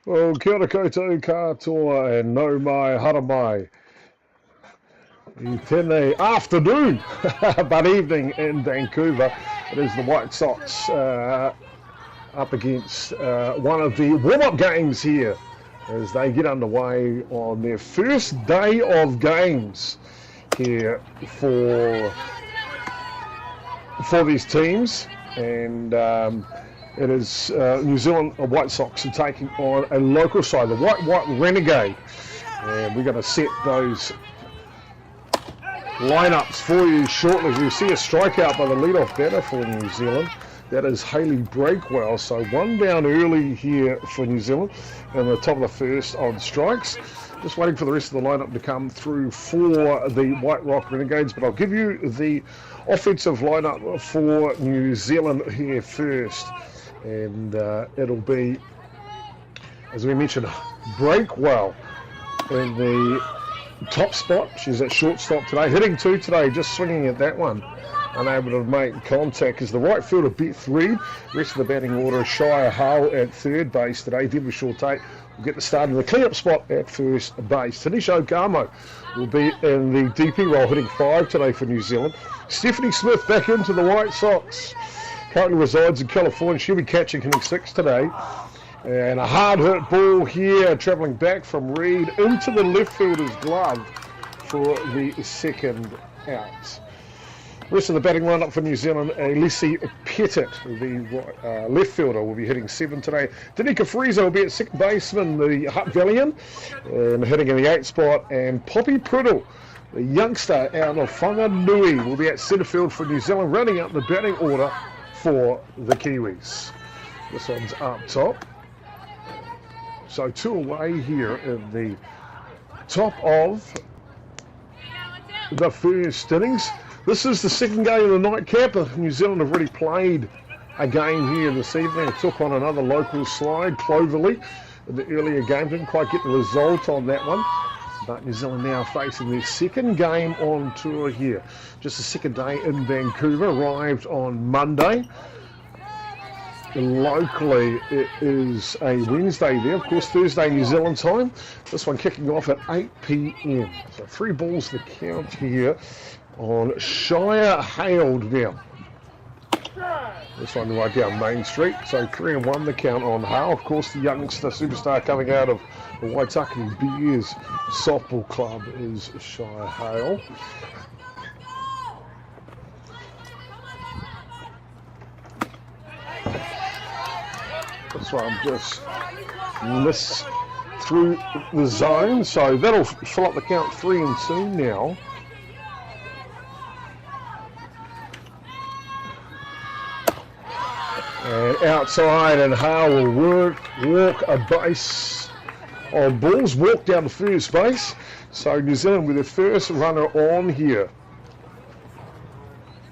Well, kia ora koutou katoa and no mai hara mai. I tēnei afternoon, but evening in Vancouver. It is the White Sox up against one of the warm-up games here as they get underway on their first day of games here for these teams. And it is New Zealand White Sox are taking on a local side, the White Renegade. And we're going to set those lineups for you shortly. We see a strikeout by the leadoff batter for New Zealand. That is Haley Breakwell. So one down early here for New Zealand and the top of the first on strikes. Just waiting for the rest of the lineup to come through for the White Rock Renegades. But I'll give you the offensive lineup for New Zealand here first. And it'll be, as we mentioned, Breakwell in the top spot. She's at shortstop today, hitting two today, just swinging at that one. Unable to make contact as the right fielder Beth Reid. Rest of the batting order, Shire Hull at third base today. Deborah Shortate will get the start in the clean-up spot at first base. Tanisha Ogamo will be in the DP role, hitting five today for New Zealand. Stephanie Smith back into the White Sox. Currently resides in California. She'll be catching, hitting six today. And a hard hit ball here, travelling back from Reid into the left fielder's glove for the second out. Rest of the batting lineup for New Zealand, Lisi Pettit, the left fielder, will be hitting seven today. Danica Frieza will be at second baseman, the Hutt Valiant, and hitting in the eighth spot. And Poppy Priddle, the youngster out of Whanganui, will be at centre field for New Zealand, rounding out the batting order for the Kiwis. This one's up top. So two away here in the top of the first innings. This is the second game of the nightcap. New Zealand have already played a game here this evening. It took on another local side, Cloverley, in the earlier game. Didn't quite get the result on that one. But New Zealand now facing their second game on tour here. Just the second day in Vancouver. Arrived on Monday. Locally, it is a Wednesday there. Of course, Thursday New Zealand time. This one kicking off at 8 p.m. So 3 balls to count here on Shire Hailed now. This one right down Main Street. So 3-1 the count on Hale. Of course, the youngster superstar coming out of the Waitaki Bears softball club is Shire Hale. This one just missed through the zone. So that'll fill up the count 3-2 now. And outside, and Hale will walk a base on balls, walk down to first base. So New Zealand with their first runner on here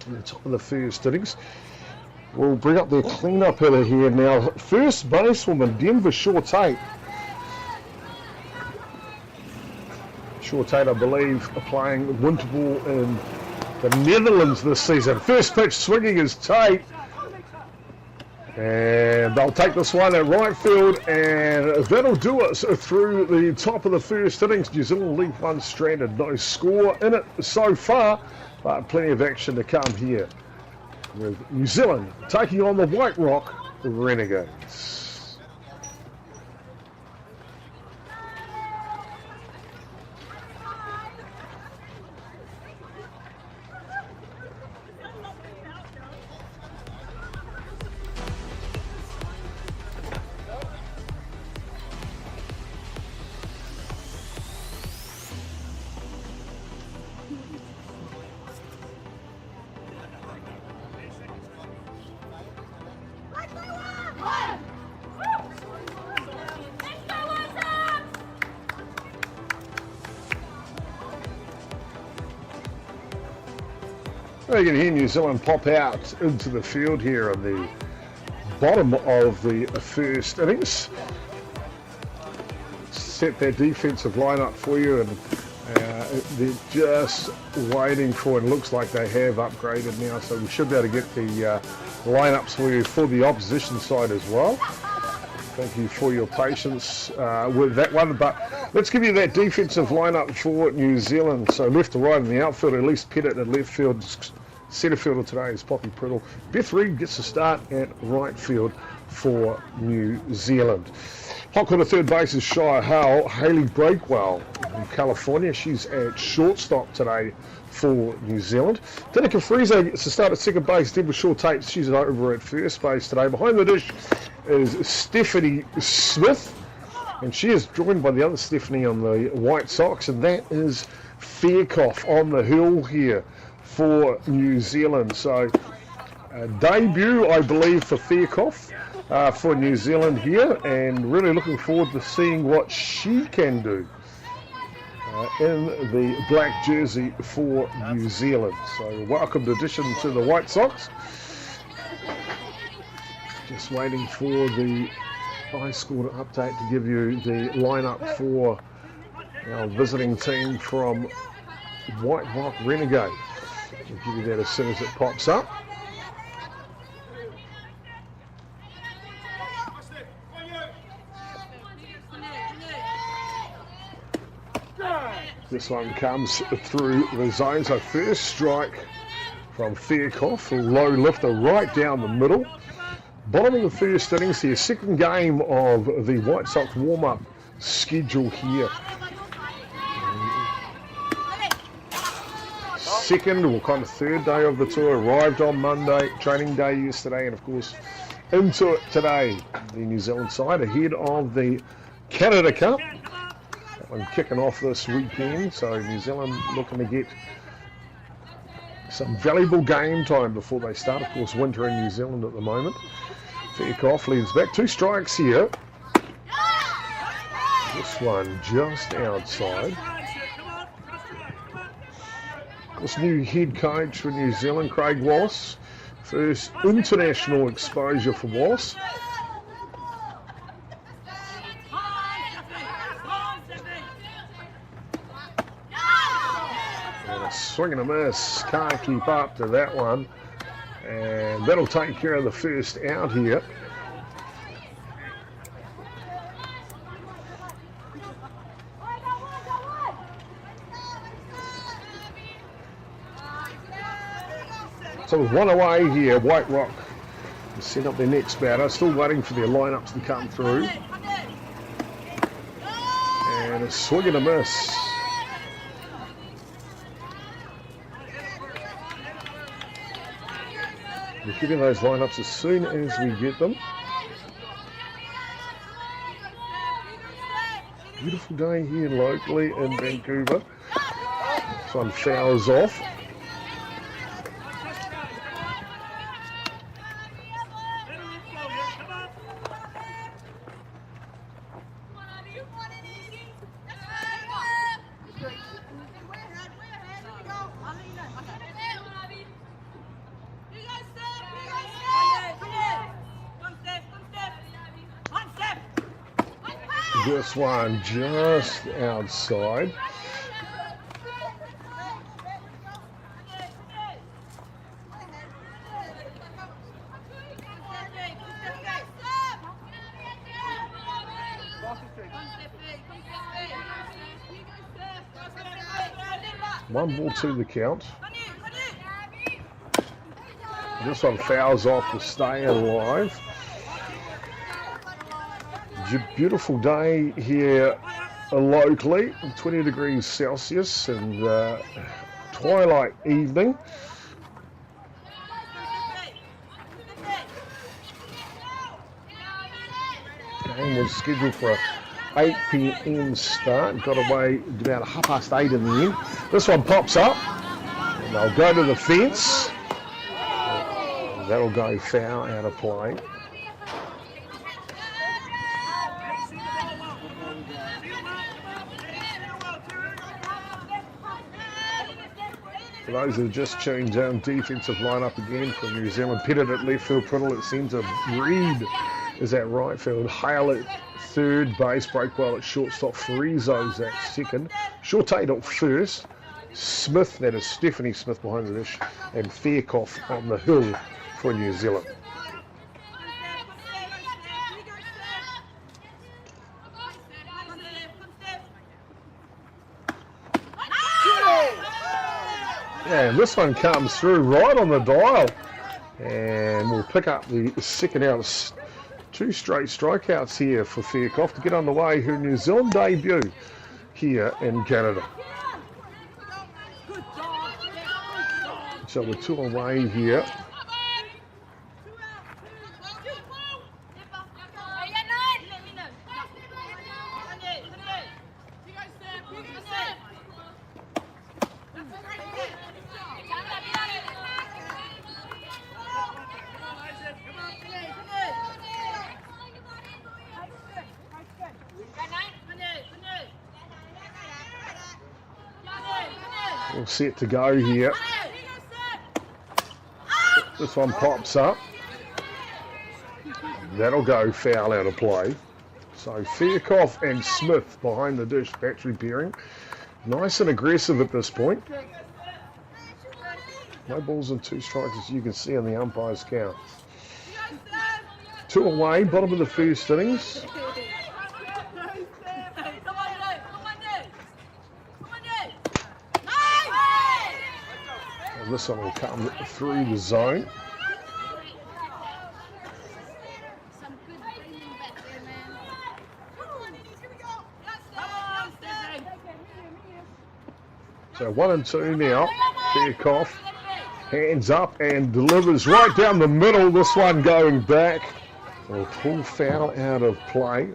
at the top of the first innings. We'll bring up their clean-up hitter here now. First basewoman, Denver Shortate. Shortate, I believe, are playing winter ball in the Netherlands this season. First pitch swinging is Tate. And they'll take this one at right field, and that'll do it through the top of the first innings. New Zealand leave one stranded, no score in it so far, but plenty of action to come here with New Zealand taking on the White Rock Renegades. You can hear New Zealand pop out into the field here at the bottom of the first innings. Set their defensive lineup for you, and they're just waiting for it. It looks like they have upgraded now, so we should be able to get the lineups for you for the opposition side as well. Thank you for your patience with that one. But let's give you that defensive lineup for New Zealand. So left to right in the outfield, at least Pettit at left field. Centre fielder today is Poppy Priddle. Beth Reid gets the start at right field for New Zealand. Hot corner third base is Shire Howell. Hayley Breakwell from California. She's at shortstop today for New Zealand. Danica Friese gets the start at second base. Deborah Shaw-Tate, she's over at first base today. Behind the dish is Stephanie Smith, and she is joined by the other Stephanie on the White Sox, and that is Fairclough on the hill here for New Zealand. So debut, I believe, for Fairclough for New Zealand here, and really looking forward to seeing what she can do in the black jersey for New Zealand. So welcome addition to the White Sox. Just waiting for the high score update to give you the lineup for our visiting team from White Rock Renegade. We'll give you that as soon as it pops up. This one comes through the zone. So first strike from Fairclough, a low lifter right down the middle. Bottom of the first innings here, second game of the White Sox warm-up schedule here. Second or kind of third day of the tour, arrived on Monday, training day yesterday, and of course into it today. The New Zealand side ahead of the Canada Cup. That one kicking off this weekend, so New Zealand looking to get some valuable game time before they start. Of course, winter in New Zealand at the moment. Fairclough leads back. Two strikes here. This one just outside. This new head coach for New Zealand, Craig Wallace. First international exposure for Wallace. And a swing and a miss. Can't keep up to that one. And that'll take care of the first out here. So with one away here, White Rock set up their next batter. Still waiting for their lineups to come through. And a swing and a miss. We're giving those lineups as soon as we get them. Beautiful day here locally in Vancouver. This one fouls off. This one just outside. One ball to the count. This one fouls off to stay alive. Beautiful day here locally, 20 degrees Celsius and twilight evening. Game was scheduled for a 8 p.m. start. Got away about 8:30 in the end. This one pops up and they'll go to the fence. That'll go foul out of play. For those who have just tuned in, defensive lineup again for New Zealand. Pettit at left field, Priddle at centre, Reid is at right field, Hale at third base, Breakwell at shortstop, Friezo's at second, Shaw-Tate at first, Smith, that is Stephanie Smith behind the dish, and Fairclough on the hill for New Zealand. And this one comes through right on the dial. And we'll pick up the second out. 2 straight strikeouts here for Fairclough to get underway her New Zealand debut here in Canada. So we're 2 away here. All set to go here. This one pops up. That'll go foul out of play. So Fairclough and Smith behind the dish, battery pairing. Nice and aggressive at this point. No balls and 2 strikes as you can see on the umpire's count. 2 away, bottom of the first innings. And this one will come through the zone. So 1 and 2 now. Fairclough hands up and delivers right down the middle. This one going back. We'll pull foul out of play.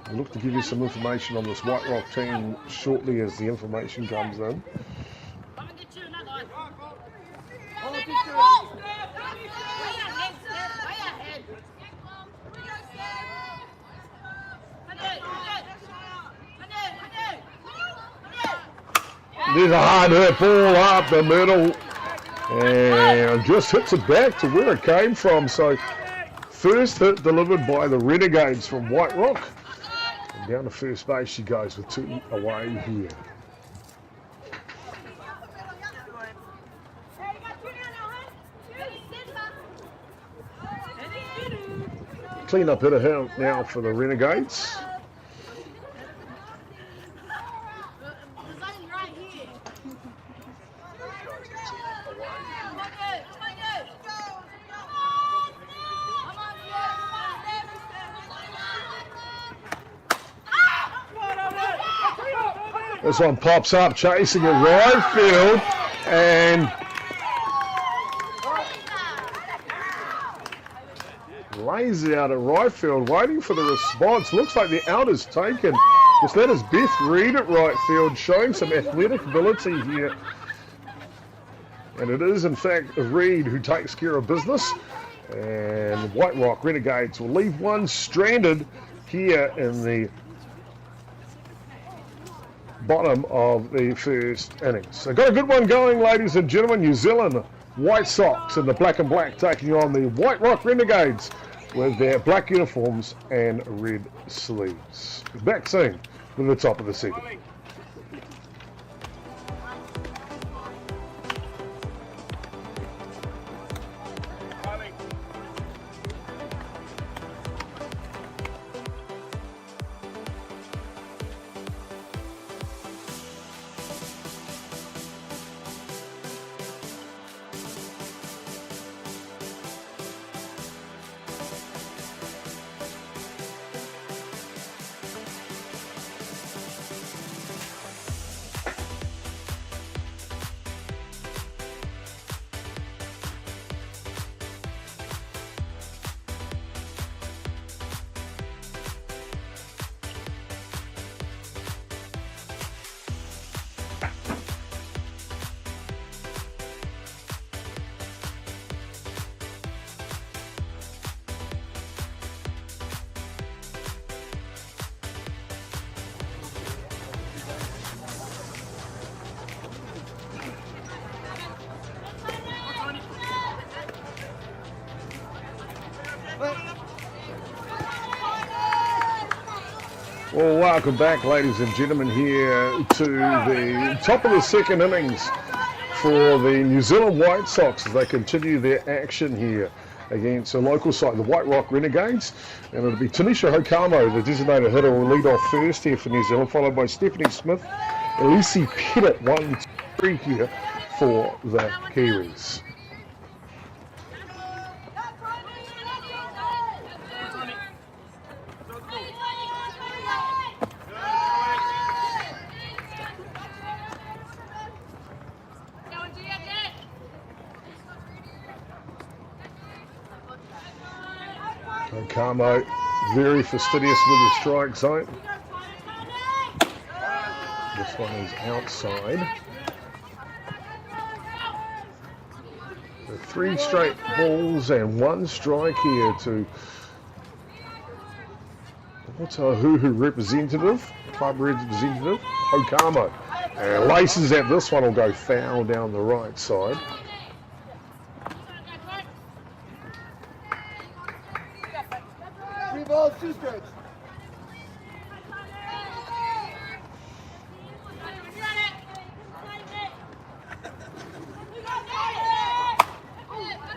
We'll look to give you some information on this White Rock team shortly as the information comes in. There's a hard hit ball up the middle and just hits it back to where it came from. So first hit delivered by the Renegades from White Rock. And down to first base she goes with 2 away here. Clean up hitter here now for the Renegades. This one pops up, chasing it right field, and lays it out at right field, waiting for the response. Looks like the out is taken. Just let us Beth read at right field, showing some athletic ability here. And it is, in fact, Reed who takes care of business. And White Rock Renegades will leave one stranded here in the bottom of the first innings. So got a good one going, ladies and gentlemen. New Zealand White Sox in the black and black taking on the White Rock Renegades with their black uniforms and red sleeves. Back soon with the top of the second. Well, welcome back, ladies and gentlemen, here to the top of the second innings for the New Zealand White Sox as they continue their action here against a local side, the White Rock Renegades. And it'll be Tanisha Hokamo, the designated hitter, will lead off first here for New Zealand, followed by Stephanie Smith, Elise Pettit, 1, 3 here for the Kiwis. Carmo very fastidious with the strike zone. This one is outside. So 3 straight balls and 1 strike here to what's our Huhu representative, club representative, Okamo. And laces at this one will go foul down the right side. Balls, 2 strikes.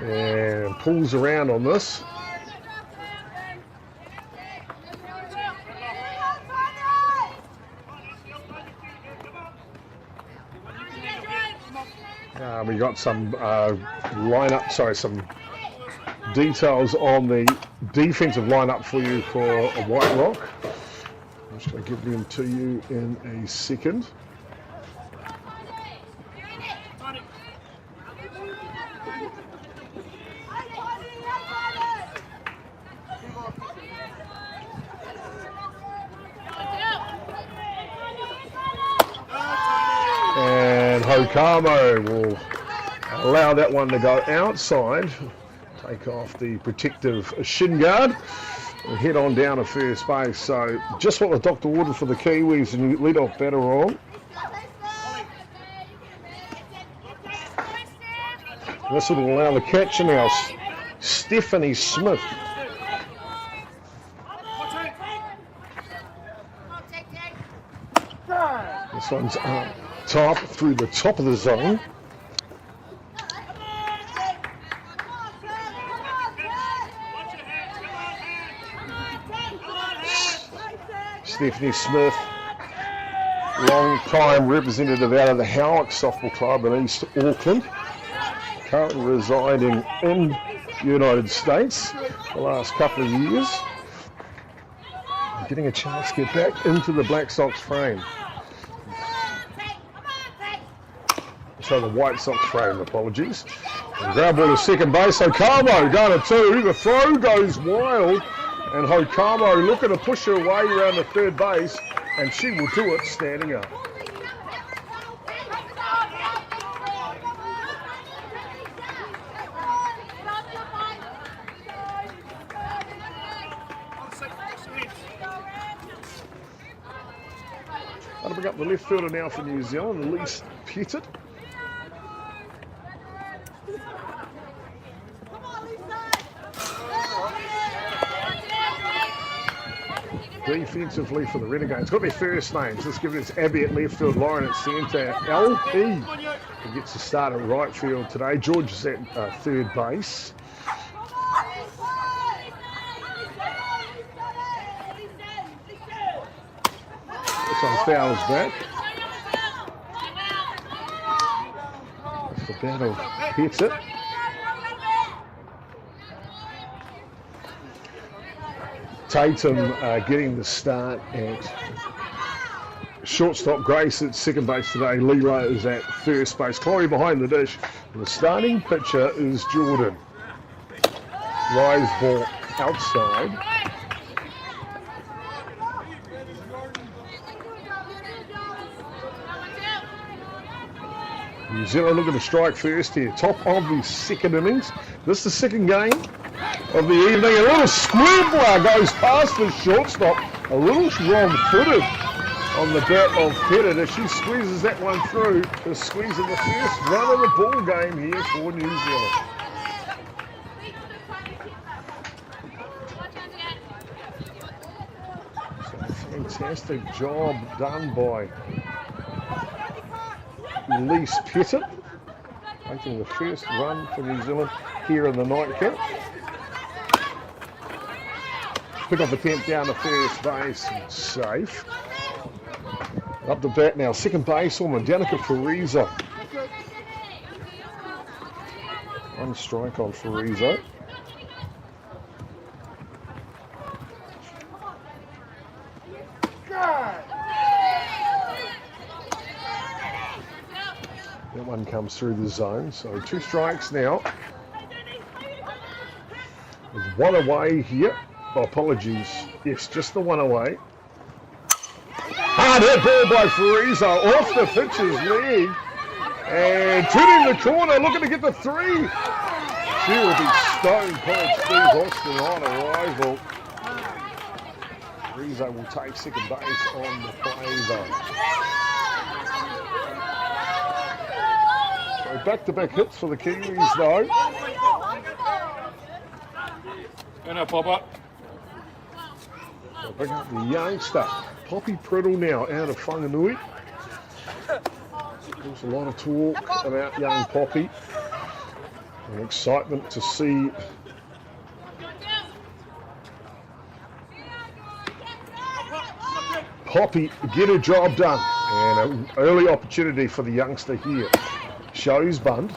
And pulls around on this. We got some some details on the defensive lineup for you for White Rock. I'm just going to give them to you in a second. And Hokamo will allow that one to go outside. Take off the protective shin guard and head on down to first base. So just what the doctor ordered for the Kiwis, and you lead off batter on. This will allow the catcher now, Stephanie Smith. This one's up top through the top of the zone. Stephanie Smith, long-time representative out of the Howick Softball Club in East Auckland, currently residing in the United States the last couple of years, getting a chance to get back into the Black Sox frame. So the White Sox frame, apologies. And ground ball to second base, Hokamo going to 2, the throw goes wild. And Hokamo looking to push her way around the third base, and she will do it standing up. That'll bring up the left fielder now for New Zealand, Elise Pettit. Defensively for the Renegades, got their first names. Let's give it to Abby at left field, Lauren at centre, LP who gets to start at right field today. George is at third base. This one fouls back. That's the battle hits it. Tatum getting the start at shortstop, Grace at second base today, Leroy is at first base, Chloe behind the dish, and the starting pitcher is Jordan. Rise ball outside. New Zealand looking to strike first here, top of the second innings. This is the second game of the evening. A little square ball goes past the shortstop, a little wrong-footed on the bat of Pettit as she squeezes that one through to squeeze in the first run of the ball game here for New Zealand. So a fantastic job done by Elise Pettit, making the first run for New Zealand here in the nightcap. Pick off attempt down to first base and safe. Up the bat now, second basewoman Danica Fariza One strike on Farizo. That one comes through the zone, so 2 strikes now. With 1 away here. Oh, apologies. Yes, just the 1 away. Hard hit ball by Farizo off the pitcher's leg. And turning the corner, looking to get the 3. She will be stone cold. Steve Austin on arrival. Farizo will take second base on the play though. So back-to-back hits for the Kiwis though. And a pop-up. They'll bring up the youngster, Poppy Priddle now out of Whanganui. There's a lot of talk about young Poppy and excitement to see Poppy get a job done, and an early opportunity for the youngster here. Shows bunt.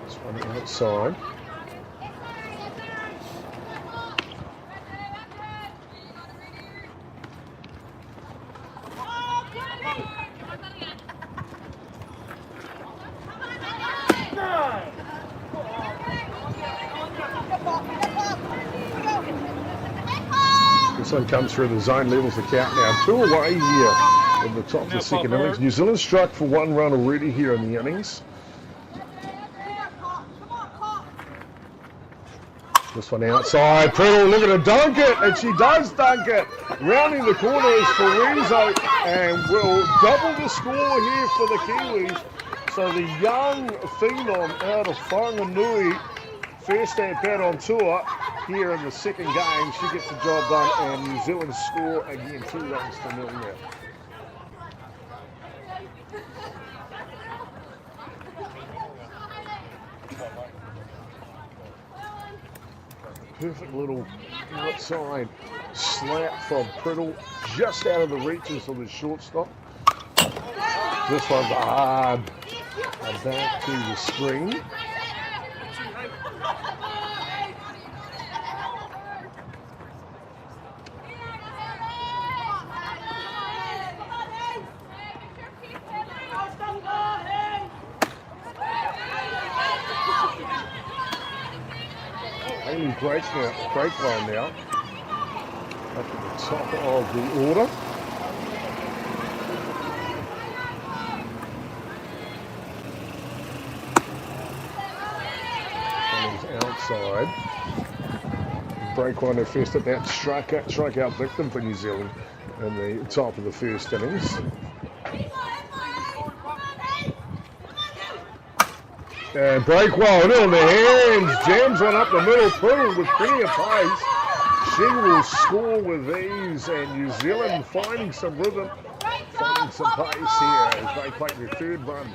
This one outside. This one comes through the zone, levels the count now. 2 away here in the top of the second innings. New Zealand struck for 1 run already here in the innings. This one outside. Priddle looking to dunk it, and she does dunk it. Rounding the corner is Farizo, and will double the score here for the Kiwis. So the young phenom out of Whanganui, first at bat on tour here in the second game. She gets the job done, and New Zealand score again 2 runs to 0 now. Perfect little outside slap from Priddle, just out of the reaches of the shortstop. This one's hard. Back to the screen. Haley Breakwell now up at the top of the order. Outside. Breakwell first at that strikeout victim for New Zealand in the top of the first innings. And Breakwell in the hands, jams one up the middle, Priddle with plenty of pace. She will score with ease, and New Zealand finding some rhythm, finding some pace here as they play their 3rd run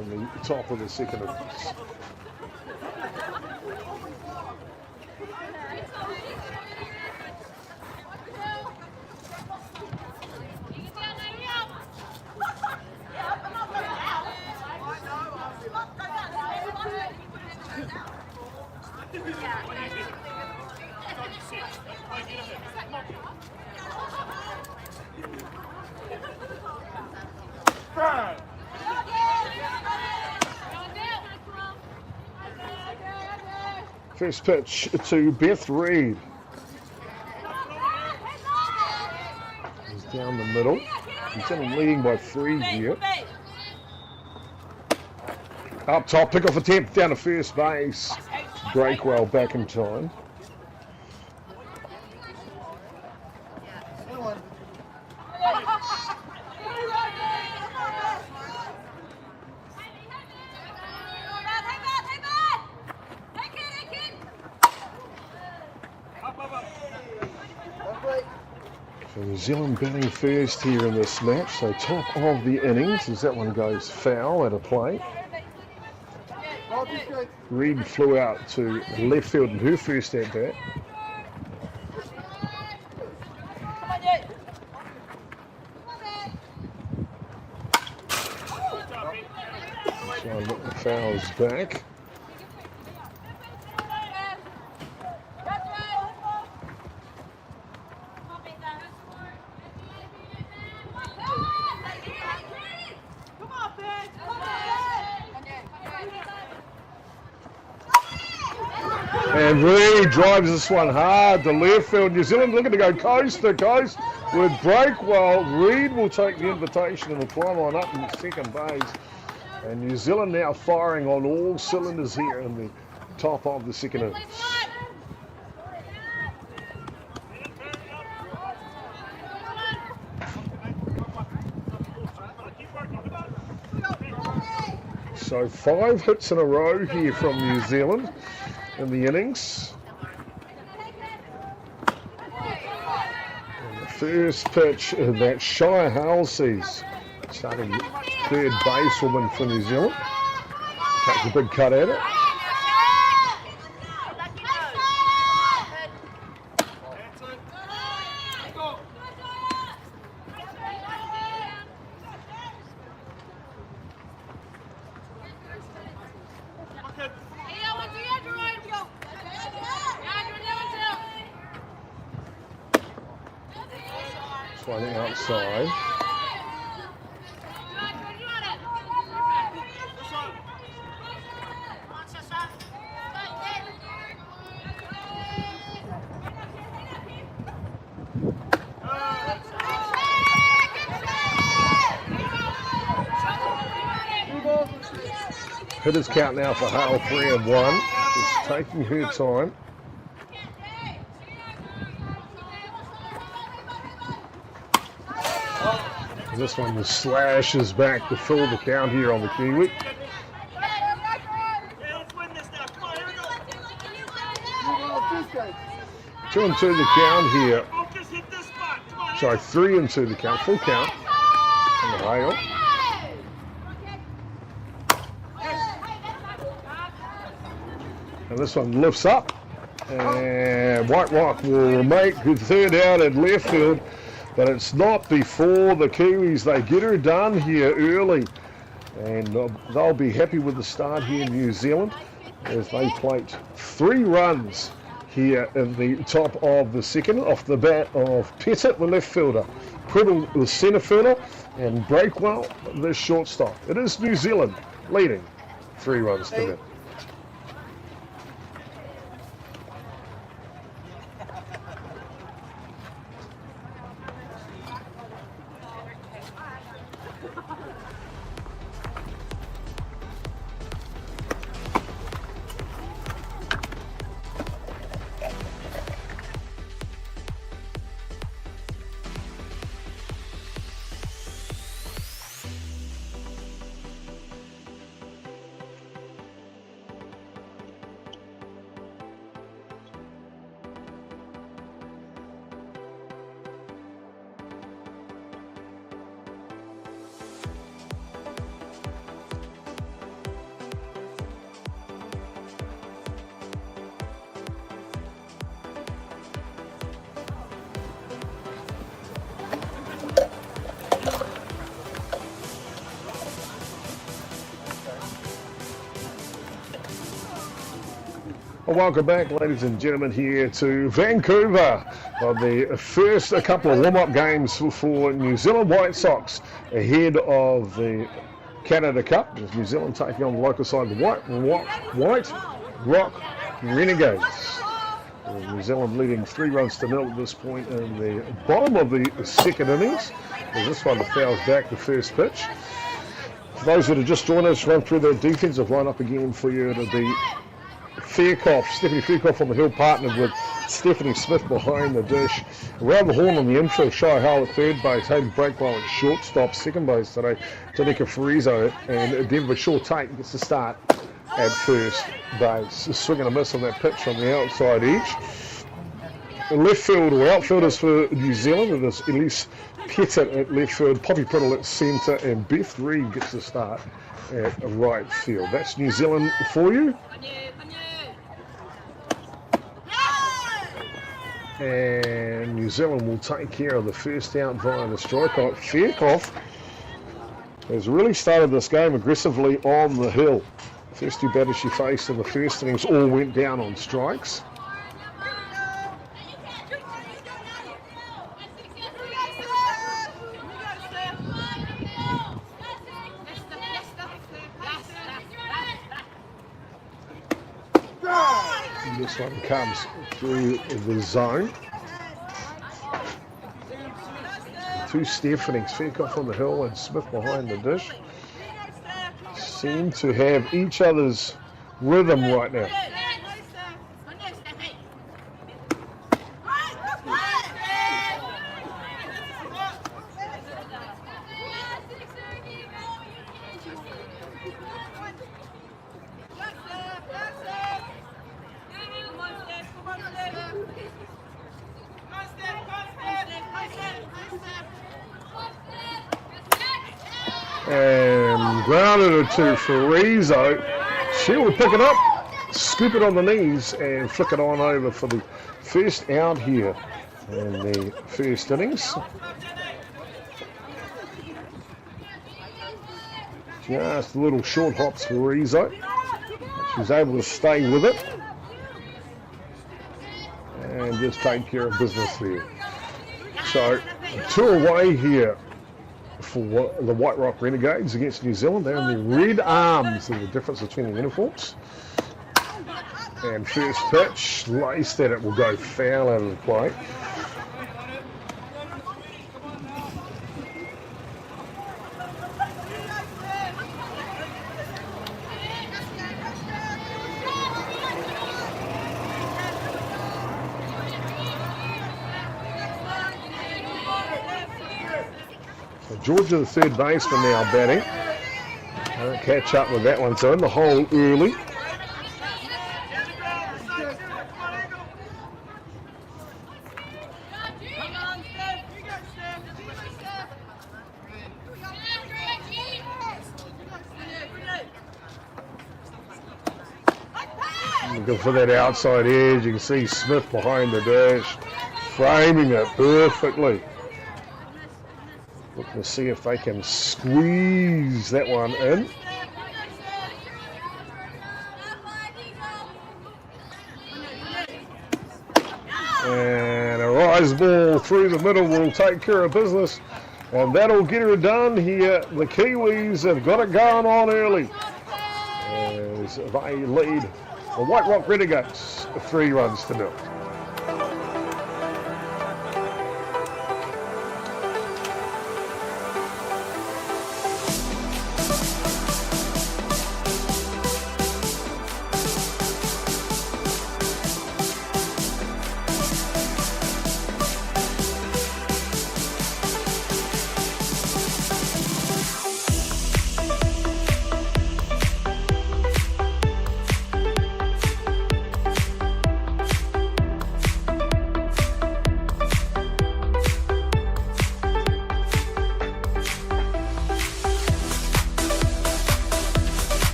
in the top of the second innings. First pitch to Beth Reid. He's down the middle. He's leading by 3 here. Up top, pick-off attempt down to first base. Breakwell back in time. So New Zealand batting first here in this match. So top of the innings as that one goes foul at a plate. Reid flew out to left field in her first at bat. Try and look the fouls back. And Reed drives this one hard to left field. New Zealand looking to go coast to coast with Breakwell. Reed will take the invitation and will try line up in the second base. And New Zealand now firing on all cylinders here in the top of the second innings. So 5 hits in a row here from New Zealand in the innings. And the first pitch that Shire Halsey's starting third basewoman for New Zealand. Takes a big cut at it. One outside. Hitters count now for Hale, 3-1. She's taking her time. This one slashes back to fill the count here on the Kiwi. 2-2 the count here. Sorry, 3-2 the count, full count on the Hale. And this one lifts up. And White Rock will make the third out at left field. But it's not before the Kiwis. They get her done here early. And they'll be happy with the start here in New Zealand as they plate 3 runs here in the top of the second off the bat of Pettit, the left fielder, Priddle, the centre fielder, and Breakwell, the shortstop. It is New Zealand leading 3 runs to nil. Well, welcome back, ladies and gentlemen, here to Vancouver on the first couple of warm-up games for New Zealand White Sox ahead of the Canada Cup. As New Zealand taking on the local side, the White Rock Renegades. New Zealand leading 3 runs to nil at this point in the bottom of the second innings. As this one fouls back the first pitch. For those that have just joined us, run through the defensive lineup again for you. It'll be Stephanie Fairclough on the hill, partnered with Stephanie Smith behind the dish. Around the horn on the infield, Shire Hale at third base, Hayden Breakwell at shortstop, second base today, Tanika Farizo, and Denver Shaw Tate gets the start at first base. A swing and a miss on that pitch on the outside edge. The left field or outfielders for New Zealand, it is Elise Pettit at left field, Poppy Priddle at centre, and Beth Reed gets the start at right field. That's New Zealand for you. And New Zealand will take care of the first out via the strikeout. Fairclough has really started this game aggressively on the hill. First 2 batters she faced in the first innings all went down on strikes. This one comes through the zone. Two Stefanings, Fairclough on the hill and Smith behind the dish. Seem to have each other's rhythm right now. And grounded it to Farizo. She'll pick it up, scoop it on the knees, and flick it on over for the first out here in the first innings. Just a little short hops for Farizo. She's able to stay with it and just take care of business there. So 2 away here for the White Rock Renegades against New Zealand. They're in the red arms of the difference between the uniforms. And first pitch, laced at it, will go foul out of the plate. Georgia, the third baseman, now batting. Catch up with that one. So in the hole early. Looking for that outside edge. You can see Smith behind the dash, framing it perfectly. Looking to see if they can squeeze that one in. And a rise ball through the middle will take care of business. And that'll get her done here. The Kiwis have got it going on early as they lead the White Rock Renegades 3 runs to 0.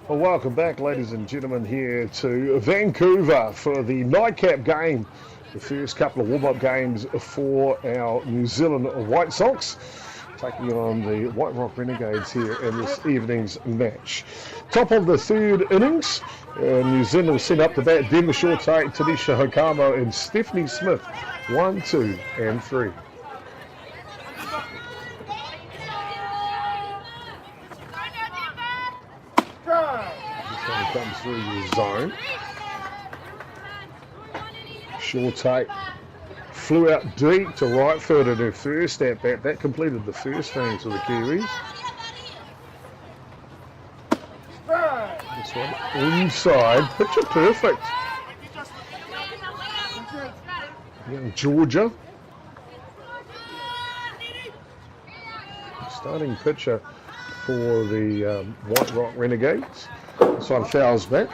Well, welcome back, ladies and gentlemen, here to Vancouver for the nightcap game. The first couple of warm-up games for our New Zealand White Sox, taking on the White Rock Renegades here in this evening's match. Top of the third innings, New Zealand will send up to bat Denver Shortake, Tanisha Hokamo and Stephanie Smith, 1, 2 and 3. Comes through the zone. Shortake flew out deep to right field in her first at bat. That completed the first innings for the Kiwis. This one inside, picture perfect. Young Georgia. Starting pitcher for the White Rock Renegades. This one fouls back.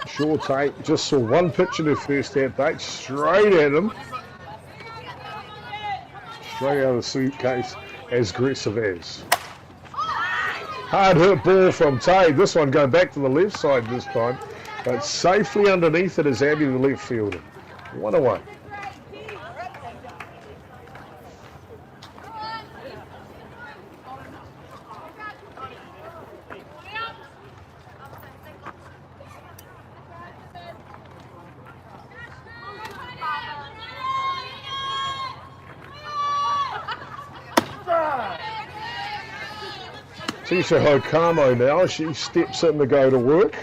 Short take, just saw one pitch in her first at bat, straight at him. Straight out of the suitcase, as aggressive as. Hard hit ball from Tay. This one going back to the left side this time, but safely underneath it is Abby, the left fielder. 1-away. Tisha Hokamo now, she steps in to go to work.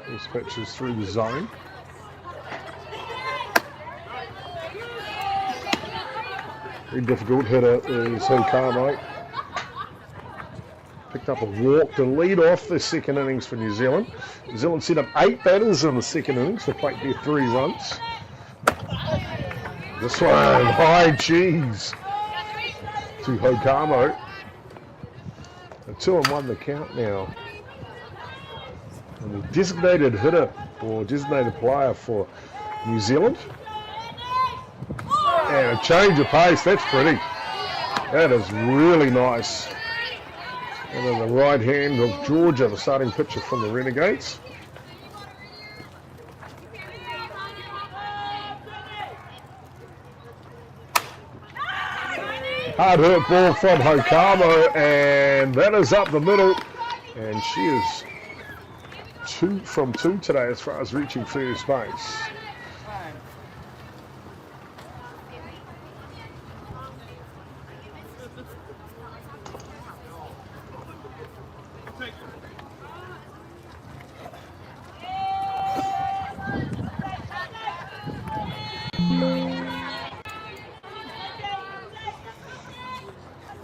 This pitch is through the zone. Very difficult hitter is Hokamo. Picked up a walk to lead off the second innings for New Zealand. New Zealand set up 8 batters in the second innings to plate their 3 runs. This one, high cheese to Hokamo. A 2-1 the count now. And the designated hitter or designated player for New Zealand. And a change of pace, that's pretty. That is really nice. And in the right hand of Georgia, the starting pitcher from the Renegades. Hard hit ball from Hokamo, and that is up the middle. And she is 2 from 2 today as far as reaching first base.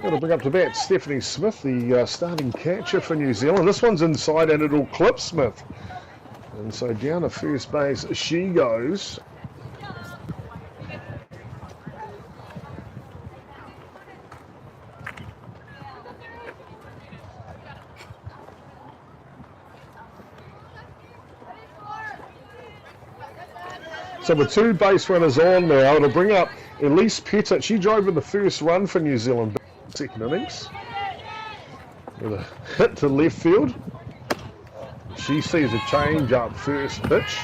It'll bring up to bat Stephanie Smith, the starting catcher for New Zealand. This one's inside and it'll clip Smith. And so down to first base she goes. So with 2 base runners on now, it'll bring up Elise Pettit. She drove in the first run for New Zealand second innings with a hit to left field. She sees a change up first pitch.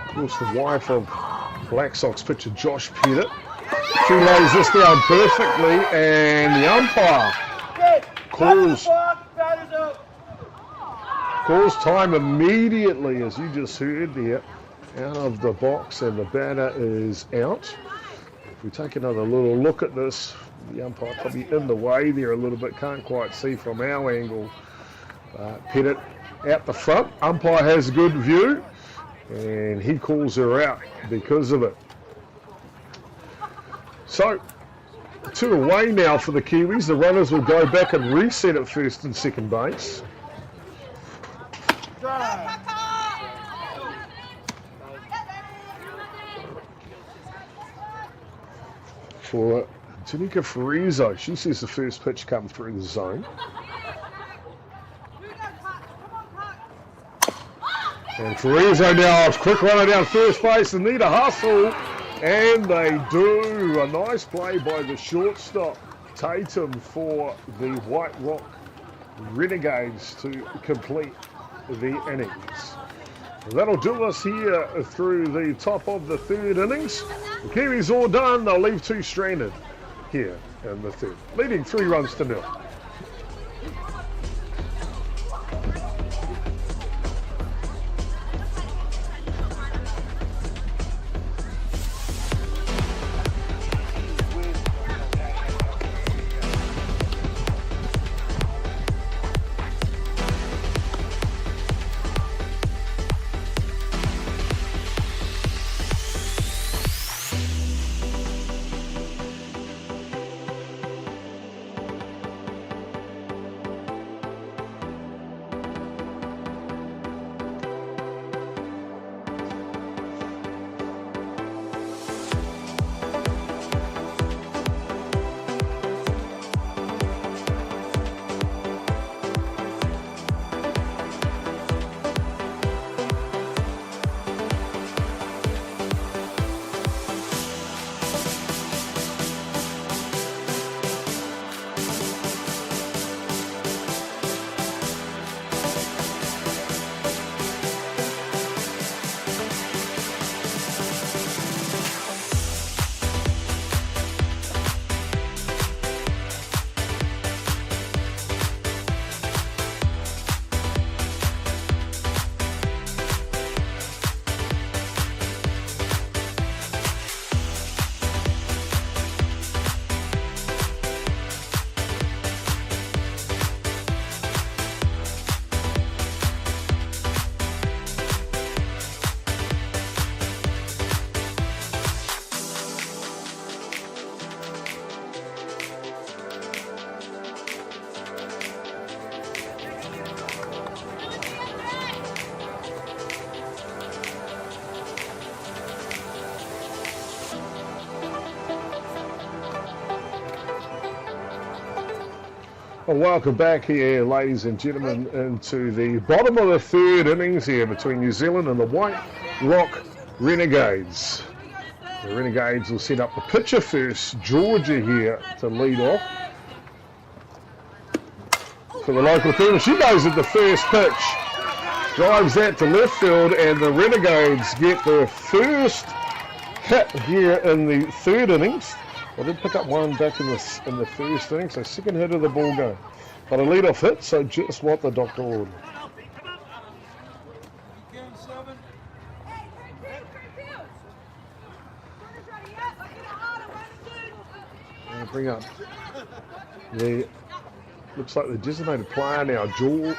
Of course, the wife of Black Sox pitcher Josh Pettit. She lays this down perfectly, and the umpire calls time immediately, as you just heard there, out of the box, and the batter is out. If we take another little look at this, the umpire probably in the way there a little bit, can't quite see from our angle. Pettit out the front, umpire has good view, and he calls her out because of it. So, 2 away now for the Kiwis. The runners will go back and reset at first and second base. For Tanika Farizo, she sees the first pitch come through the zone. And Farizo now, quick runner down first base and need a hustle. And they do. A nice play by the shortstop, Tatum, for the White Rock Renegades to complete the innings. That'll do us here through the top of the 3rd innings. The Kiwis all done. They'll leave 2 stranded here in the 3rd, leading 3 runs to 0. Well, welcome back here, ladies and gentlemen, into the bottom of the third innings here between New Zealand and the White Rock Renegades. The Renegades will set up the pitcher first. Georgia here to lead off for the local team. She goes at the first pitch, drives that to left field, and the Renegades get their first hit here in the third innings. I did pick up one back in the first inning, so second hit of the ball game. But a lead-off hit, so just what the doctor ordered. And bring up the, looks like the designated player now, Jordan.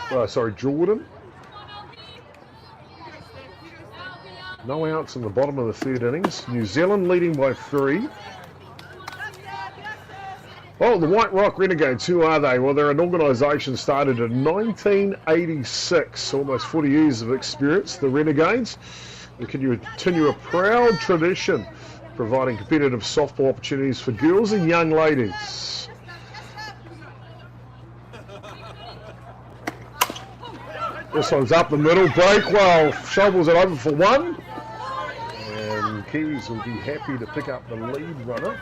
No outs in the bottom of the third innings. New Zealand leading by 3. Oh, the White Rock Renegades, who are they? Well, they're an organisation started in 1986, almost 40 years of experience. The Renegades, they continue a proud tradition, providing competitive softball opportunities for girls and young ladies. This one's up the middle, break well, shovels it over for 1. And Kiwis will be happy to pick up the lead runner.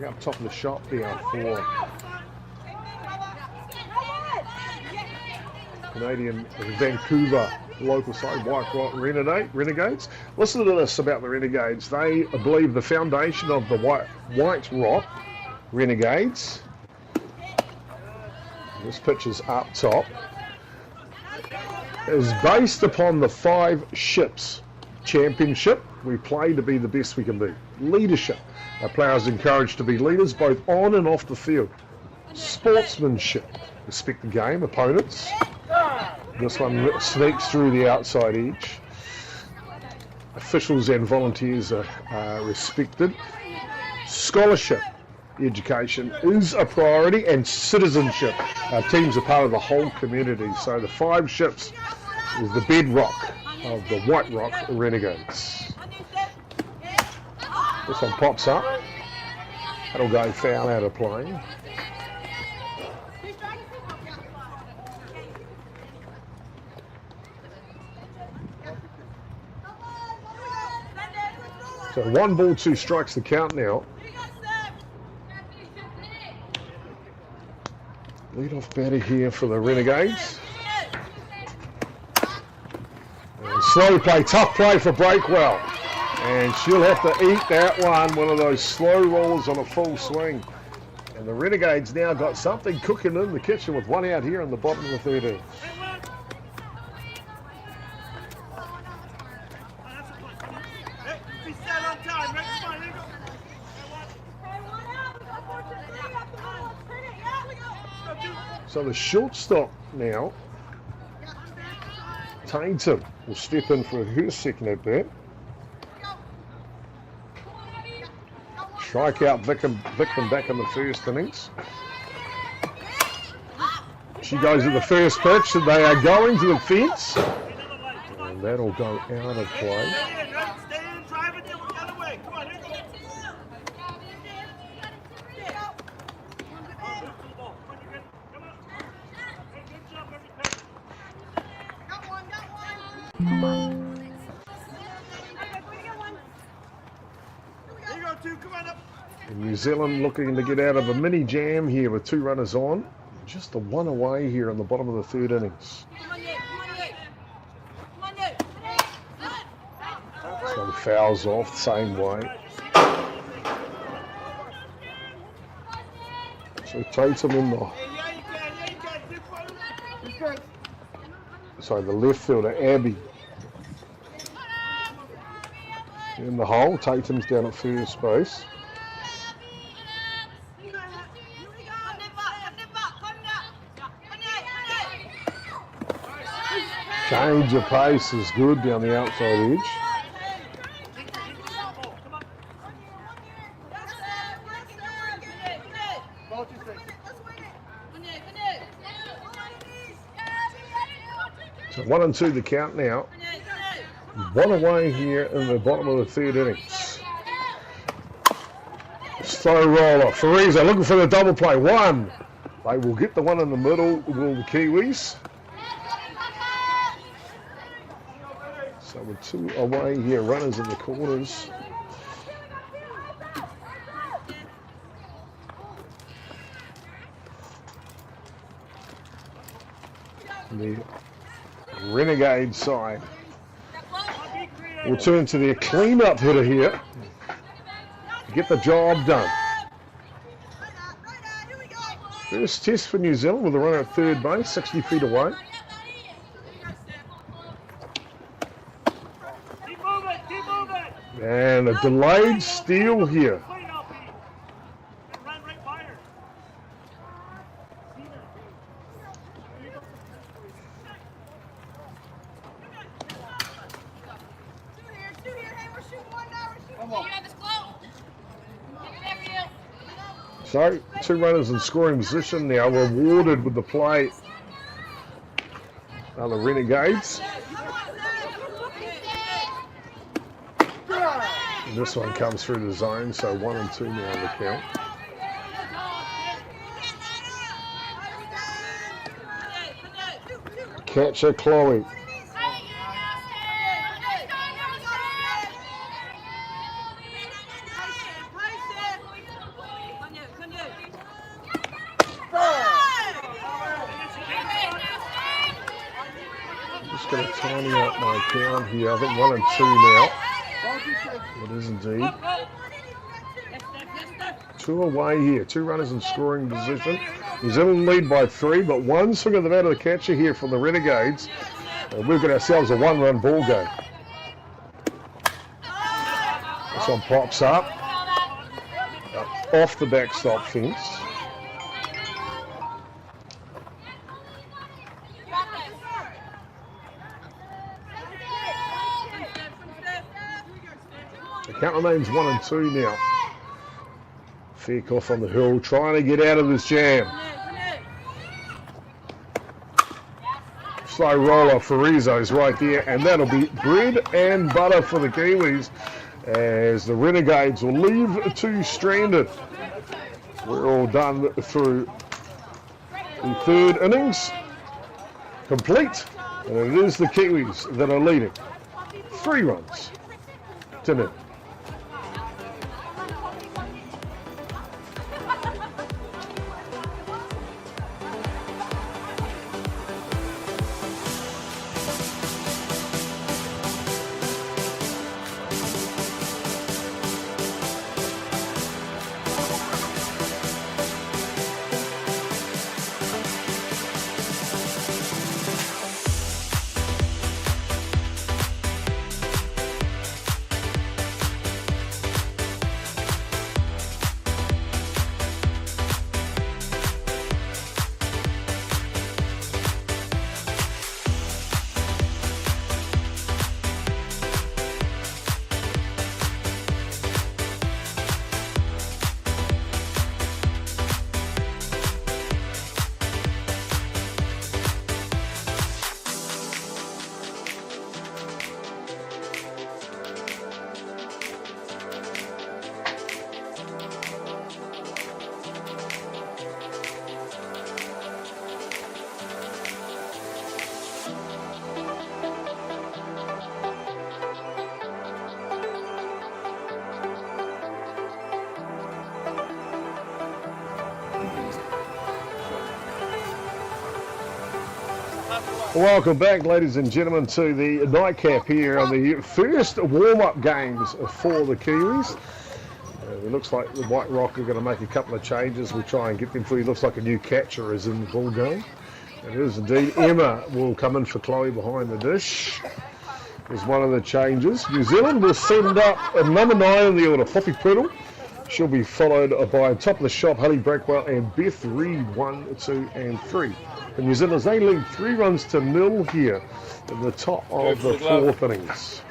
Up top of the shot there for Canadian Vancouver local side, White Rock Renegades. Listen to this about the Renegades. They believe the foundation of the White Rock Renegades, this pitch is up top, is based upon the 5 ships. Championship, we play to be the best we can be. Leadership, our players encouraged to be leaders both on and off the field. Sportsmanship, respect the game, opponents. This one sneaks through the outside edge. Officials and volunteers are respected. Scholarship, education is a priority, and citizenship. Our teams are part of the whole community. So the 5 ships is the bedrock of the White Rock Renegades. This one pops up. That'll go foul out of play. So 1 ball, 2 strikes the count now. Lead off batter here for the Renegades. And slow play, tough play for Breakwell. And she'll have to eat that one of those slow rolls on a full swing. And the Renegades now got something cooking in the kitchen with 1 out here in the bottom of the third innings. So the shortstop now, Tainton, will step in for her second at bat. Strikeout victim back in the first innings. She goes to the first pitch, and they are going to the fence. And that'll go out of play. And New Zealand looking to get out of a mini jam here with 2 runners on. Just a 1 away here in the bottom of the third innings. So the foul's off the same way. So Tatum in the... Sorry, the left fielder, Abby. In the hole, Tatum's down at first base. Change of pace is good down the outside edge. So 1 and 2 the count now. One away here in the bottom of the third innings. Slow roller. Fariza looking for the double play. One. They will get the one in the middle, will the Kiwis. So with two away here, runners in the corners. The Renegade side will turn to their clean-up hitter here to get the job done. First test for New Zealand with a runner at third base, 60 feet away. And a delayed steal here. So, two runners in scoring position now, rewarded with the play are the Renegades. And this one comes through the zone, so 1 and 2 now on the count. Catcher Chloe. Just going to tally up my count here. I think 1 and 2 now. It is indeed. 2 away here. 2 runners in scoring position. New Zealand lead by 3, but 1 swing of the bat of the catcher here from the Renegades. And we've got ourselves a 1-run ball game. This one pops up. Off the backstop fence. The count remains 1 and 2 now. Fairclough on the hill, trying to get out of this jam. Slow roller for Rizzo's right there, and that'll be bread and butter for the Kiwis as the Renegades will leave 2 stranded. We're all done through the third innings. Complete, and it is the Kiwis that are leading 3 runs to 0. Welcome back, ladies and gentlemen, to the nightcap here on the first warm-up games for the Kiwis. It looks like the White Rock are going to make a couple of changes. We'll try and get them for you. Looks like a new catcher is in the ball game. It is indeed. Emma will come in for Chloe behind the dish. Is one of the changes. New Zealand will send up a number 9 in the order, Poppy Prittle. She'll be followed by top of the shop, Haley Breakwell and Beth Reed, 1, 2 and 3. The New Zealanders, they lead 3 runs to 0 here at the top of the 4th innings.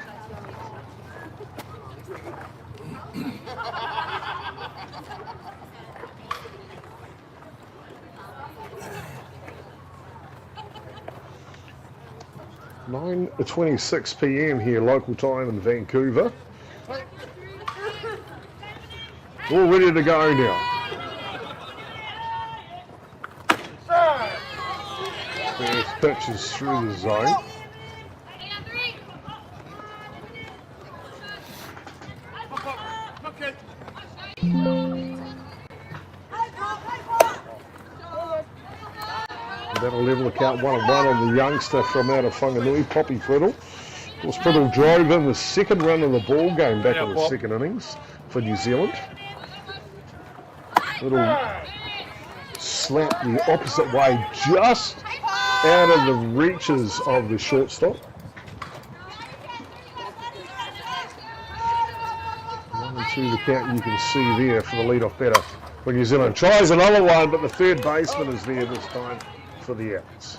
9:26 p.m. here, local time in Vancouver. All ready to go now. First pitch is through the zone. That'll level the count 1-1 on the youngster from out of Whanganui, Poppy Priddle. Of course, Priddle drove in the second run of the ball game back in the second innings for New Zealand. Little slap the opposite way, just out of the reaches of the shortstop. 1-2 the count you can see there for the leadoff batter for New Zealand. Tries another one, but the third baseman is there this time for the outs.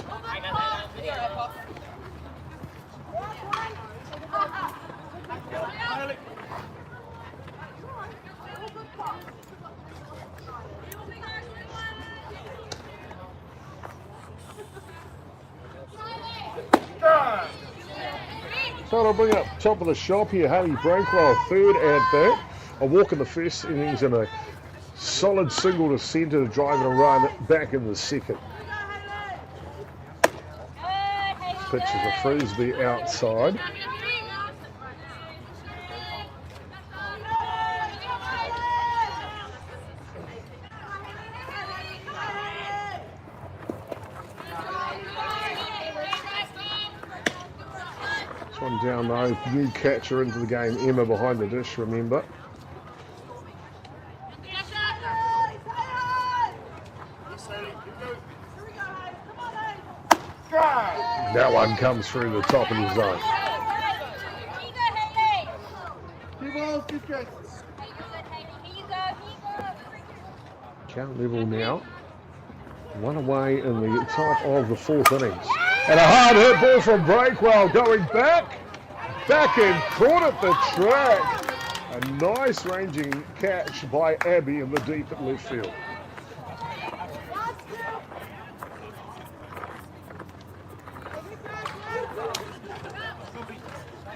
So I'll bring up top of the shop here, Haley Breakwell, third at bat. A walk in the first innings and a solid single to centre, driving a run back in the second. Pitch is a frisbee outside. One down though, new catcher into the game, Emma behind the dish, remember. That one comes through the top of the zone. Count level now. One away in the top of the fourth innings. And a hard hit ball from Breakwell going back and caught at the track. A nice ranging catch by Abby in the deep at left field.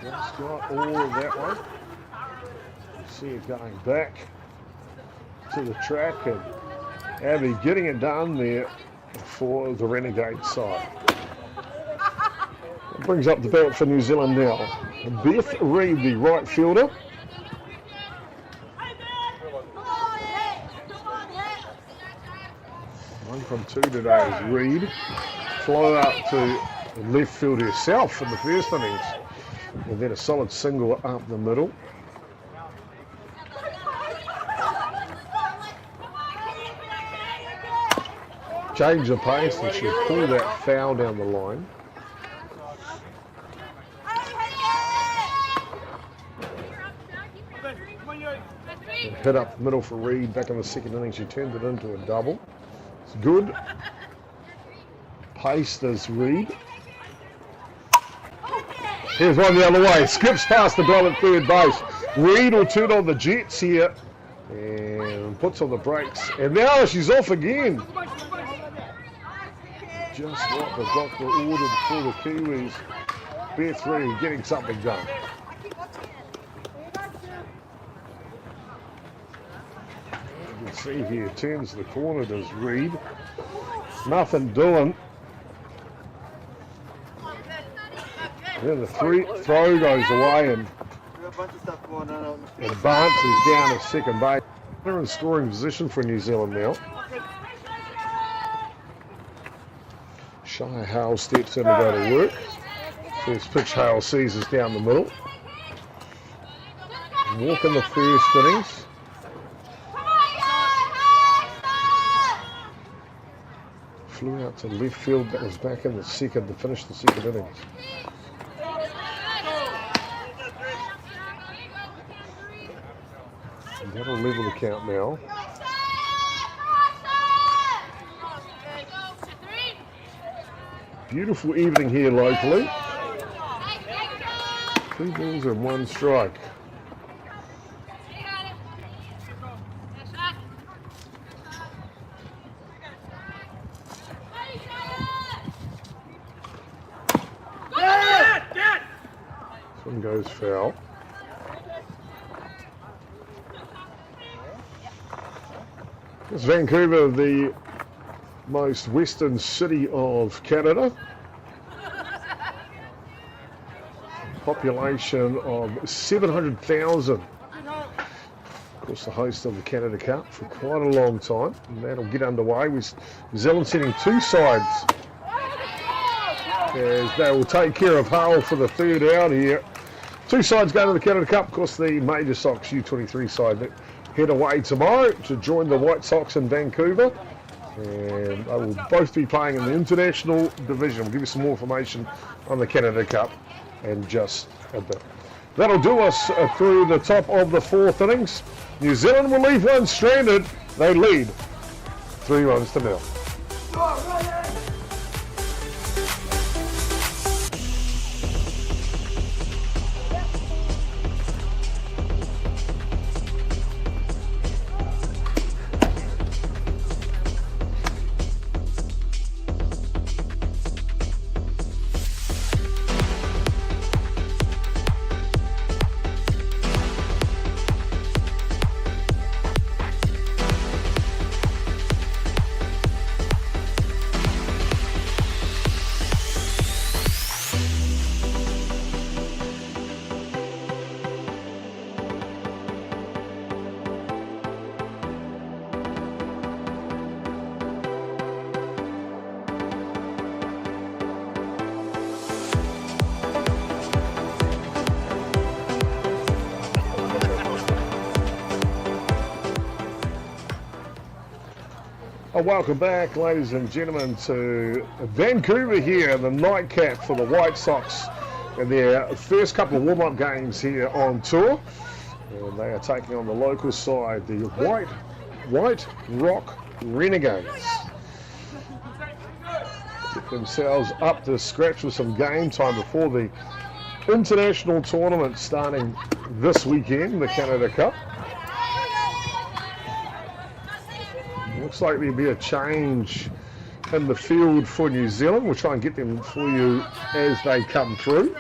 Just got all of that one. See it going back to the track and Abby getting it done there for the Renegades side. Brings up the bat for New Zealand now. Beth Reid, the right fielder. One from two today is Reid. Fly up to left field herself in the first innings. And then a solid single up the middle. Change of pace and she'll pull that foul down the line. Hit up the middle for Reid back in the second inning. She turned it into a double. It's good. Pace does Reid. Here's one the other way. Skips past the ball at third base. Reid will turn on the Jets here and puts on the brakes. And now she's off again. Just what the doctor ordered for the Kiwis. Beth Reid getting something done. You can see here, turns the corner, does Reid. Nothing doing. Then the throw goes away and Barnes is down at second base. They're in scoring position for New Zealand now. Shia Hale steps in to go to work. First pitch Hale sees is down the middle. Walk in the first innings. Flew out to left field, that was back in the second to finish the second innings. And that'll level the count now. Beautiful evening here locally. 3 balls and 1 strike. One goes foul. It's Vancouver, the most western city of Canada. Population of 700,000. Of course, the host of the Canada Cup for quite a long time. And that'll get underway with New Zealand sending two sides. As they will take care of Hull for the third out here. Two sides go to the Canada Cup. Of course, the Major Sox U23 side that head away tomorrow to join the White Sox in Vancouver. And they will both be playing in the international division. We'll give you some more information on the Canada Cup in just a bit. That'll do us through the top of the fourth innings. New Zealand will leave one stranded. They lead 3-0. Welcome back, ladies and gentlemen, to Vancouver here, the nightcap for the White Sox in their first couple of warm-up games here on tour. And they are taking on the local side, the White Rock Renegades. Get themselves up to scratch with some game time before the international tournament starting this weekend, the Canada Cup. Looks like there'll be a change in the field for New Zealand. We'll try and get them for you as they come through.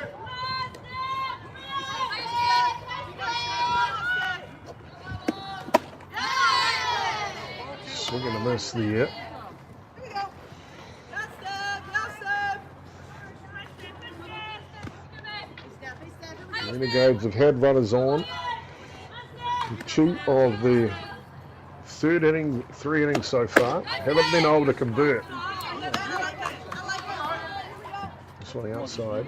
Swing and a miss there. Renegades have had runners on. Two of the third inning, 3 innings so far. Haven't been able to convert. This one outside.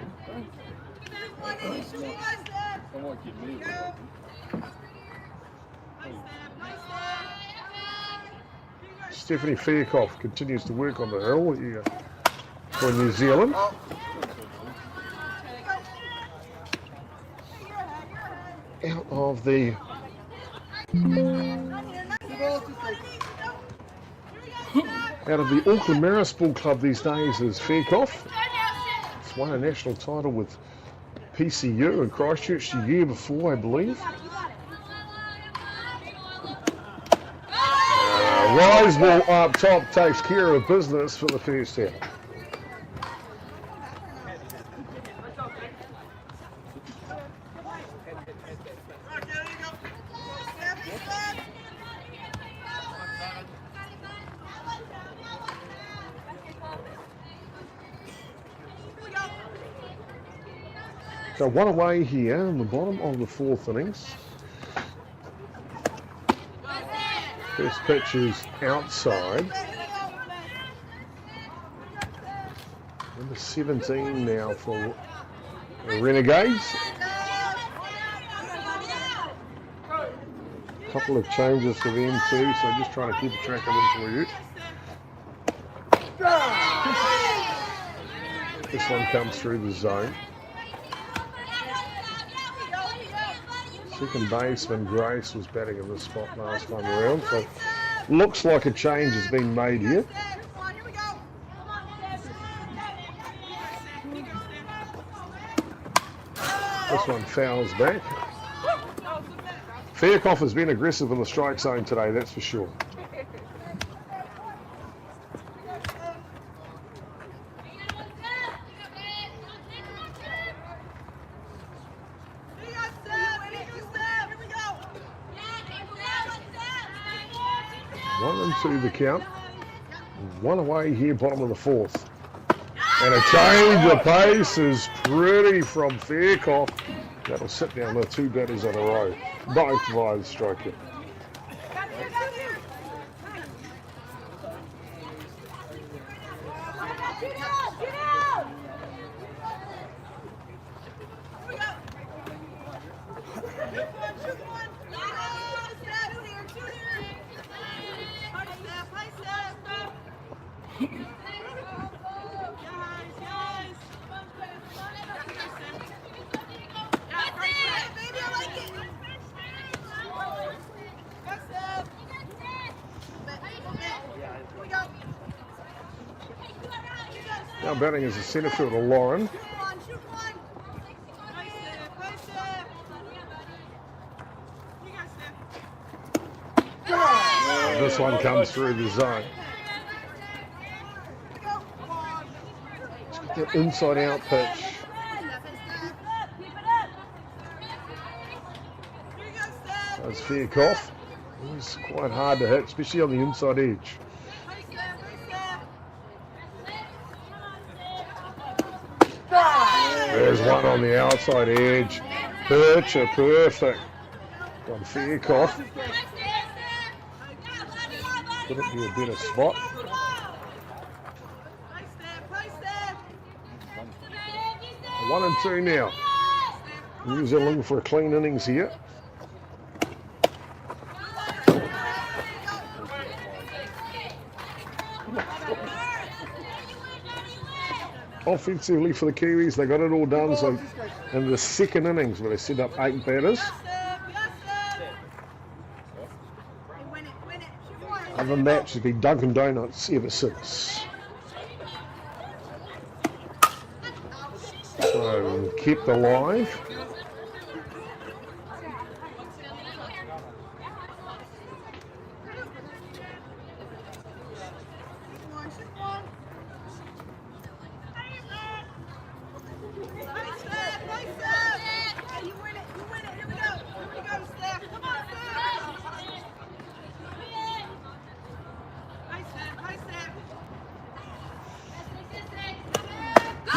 Stephanie Fairclough continues to work on the hill here for New Zealand. Out of the Auckland Marist Club these days is Fairclough. It's won a national title with PCU in Christchurch the year before, I believe. Riseball up top takes care of business for the first out. So one away here in the bottom of the fourth innings. First pitch is outside. Number 17 now for the Renegades. A couple of changes for them too, so just trying to keep a track of them for you. This one comes through the zone. Second baseman Grace was batting in this spot last time around, so looks like a change has been made here. This one fouls back. Fairclough has been aggressive in the strike zone today, that's for sure. 1-2 the count. One away here, bottom of the fourth. And a change of pace is pretty from Fairclough. That'll sit down the two batters in a row. Both wide striker. Now batting is the centre fielder, Lauren. This one comes through the zone. That inside out pitch. That's Fairclough. He's quite hard to hit, especially on the inside edge. There's one on the outside edge. Percher, perfect. On Fairclough. Couldn't be a better spot. 1-2 now. New Zealand looking for a clean innings here. Offensively for the Kiwis, they got it all done. So in the second innings, where they set up 8 batters. Other than that, she's been Dunkin' Donuts ever since. So kept alive.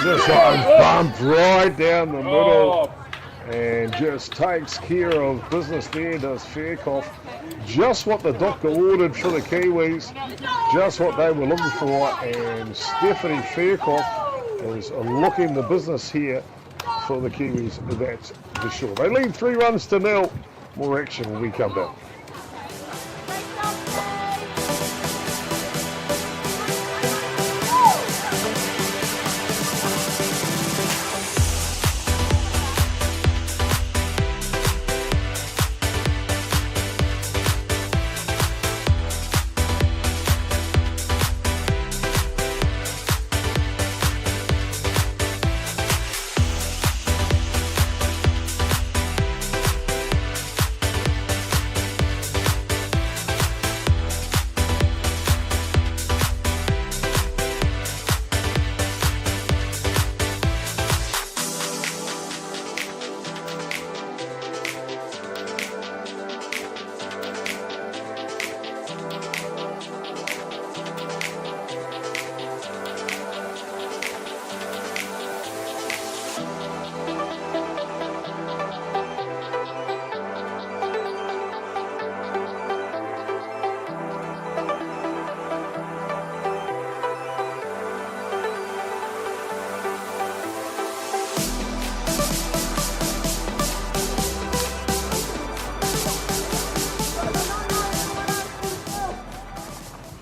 This one bumped right down the middle and just takes care of business there, does Fairclough. Just what the doctor ordered for the Kiwis, just what they were looking for, and Stephanie Fairclough is looking the business here for the Kiwis, that's for sure. They lead 3-0. More action when we come back.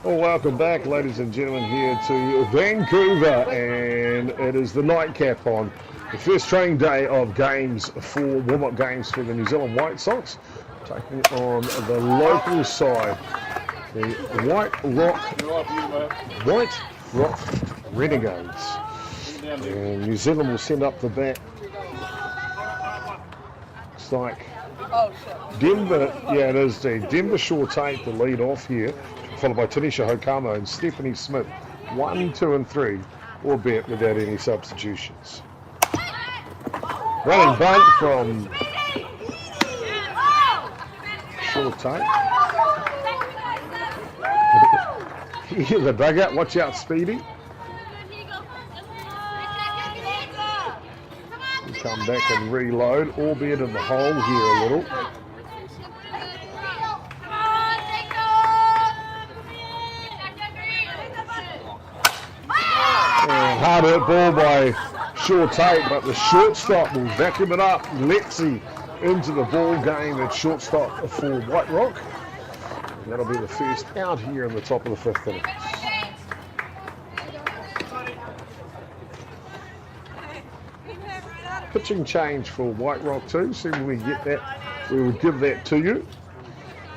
Well, welcome back, ladies and gentlemen, here to Vancouver, and it is the nightcap on the first training day of games for warm-up games for the New Zealand White Sox, taking on the local side, the White Rock Renegades. And New Zealand will send up the bat. Looks like Denver, yeah, it is the Denver Shortate to lead off here, followed by Tanisha Hokamo and Stephanie Smith, 1, 2, and 3, albeit without any substitutions. Running bunt from Shortate. Yeah, the dugout. Watch out, Speedy. Come back and reload, albeit in the hole here a little. And hard hit ball by Short Tate, but the shortstop will vacuum it up. Lexi into the ball game at shortstop for White Rock. And that'll be the first out here in the top of the fifth inning. Pitching change for White Rock too. See when we get that, we will give that to you.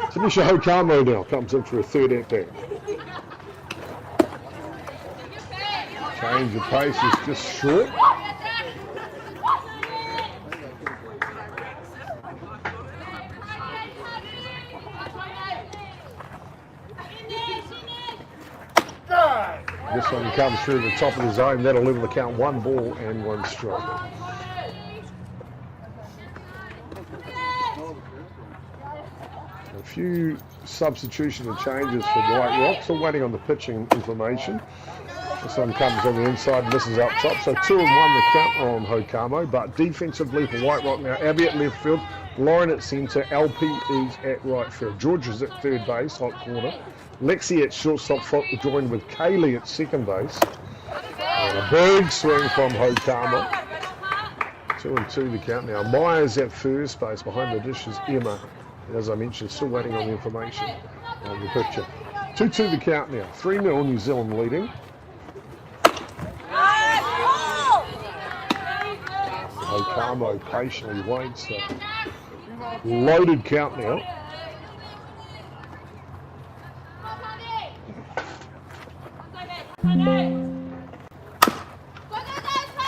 Tanisha Hokamo now comes in for a third at bat. Change of pace is just short. This one comes through the top of the zone. That'll level the count, 1 ball and 1 strike. A few substitution and changes for White Rock. Still waiting on the pitching information. This one comes on the inside, misses up top. So 2 and 1 the count on Hokamo. But defensively for White Rock now, Abby at left field, Lauren at centre, LP is at right field. George is at third base, hot corner. Lexi at shortstop, joined with Kaylee at second base. And a big swing from Hokama. 2 and 2 the count now. Myers at first base, behind the dish is Emma. And as I mentioned, still waiting on the information on the picture. 2-2 the count now. 3-0 New Zealand leading. Hokamo patiently waits. Loaded count now.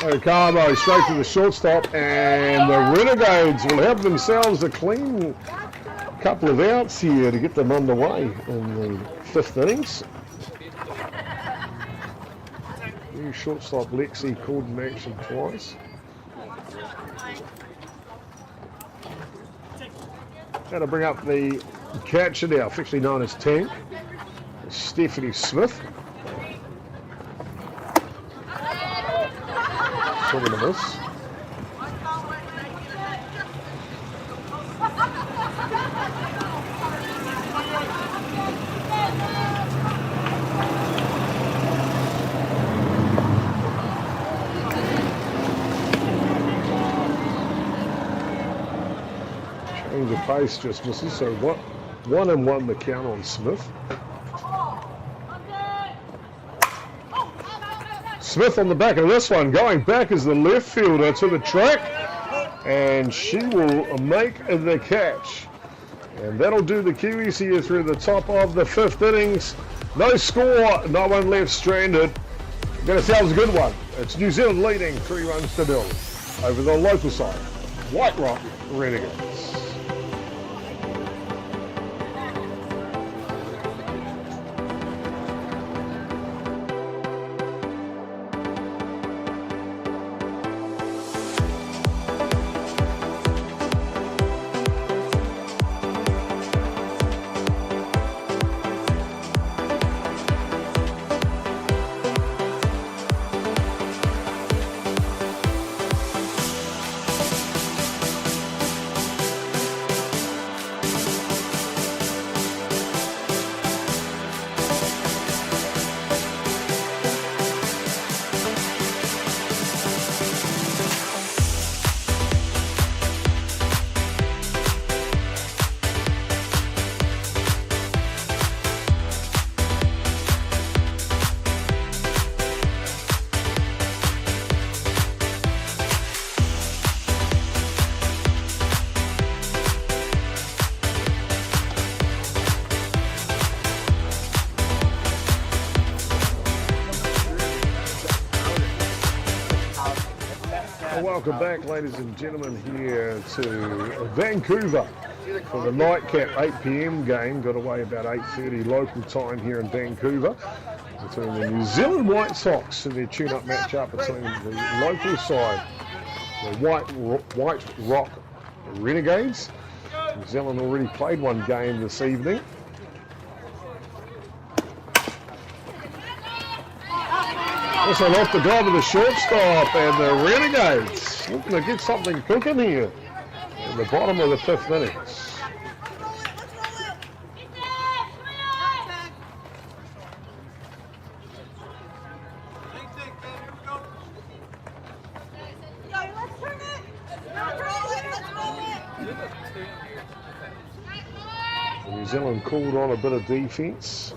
Hokamo straight to the shortstop, and the Renegades will have themselves a clean couple of outs here to get them underway in the 5th innings. New shortstop Lexi called in action twice. Got to bring up the catcher now, officially known as Tank, Stephanie Smith. Swing and a miss. Change of pace just misses, so 1 and 1 the count on Smith. Smith on the back of this one, going back as the left fielder to the track, and she will make the catch. And that'll do the Kiwis here through the top of the 5th innings. No score, no one left stranded. Got ourselves a good one. It's New Zealand leading 3 runs to 0 over the local side, White Rock Renegades. Welcome back, ladies and gentlemen, here to Vancouver for the nightcap 8 p.m. game. Got away about 8:30 local time here in Vancouver between the New Zealand White Sox and their tune-up matchup between the local side, the White Rock Renegades. New Zealand already played one game this evening. This one off the glove of the shortstop, and the Renegades looking to get something cooking here in the bottom of the 5th innings. New Zealand called on a bit of defense.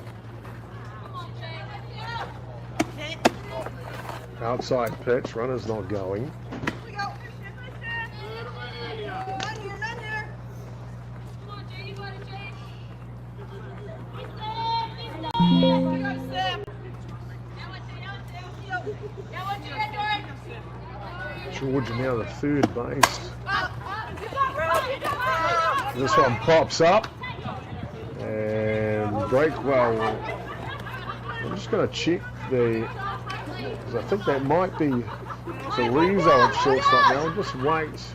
Outside pitch, runner's not going. Georgia now the 3rd base. This one pops up. And Breakwell, I'm just going to check because I think that might be Farizo at shortstop now. Just wait.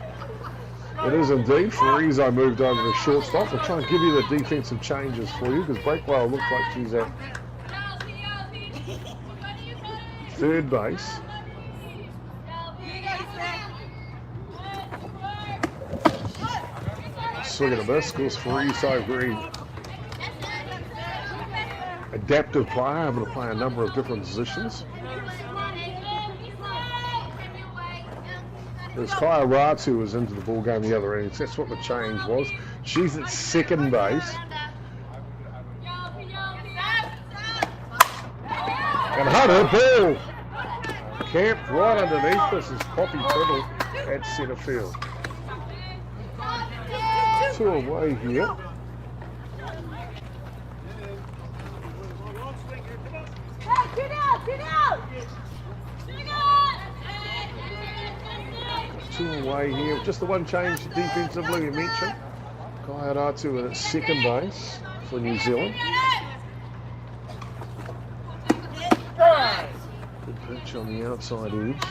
It is indeed. Farizo moved over to shortstop. We'll try and give you the defensive changes for you because Breakwell looks like she's at 3rd base. Swing and a miss. Of course, Farizo very adaptive player, able to play a number of different positions. There's Kaya Ratu was into the ball game the other innings. That's what the change was. She's at 2nd base. And Hunter ball camped right underneath. This is Poppy Tittle at centre field. 2 away here. Two away here. Just the one change defensively we mentioned. Kaya Ratu at 2nd base for New Zealand. Good pitch on the outside edge.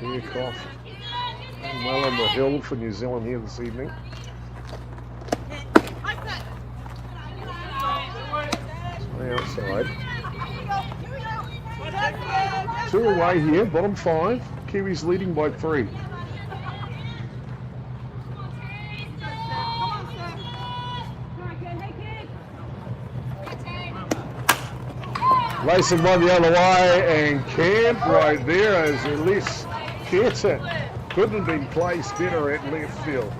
Fairclough well on the hill for New Zealand here this evening. Outside. 2 away here, bottom 5. Kiwis leading by 3. Racing one the other way and camp right there as Elise Kearton couldn't have been placed better at left field.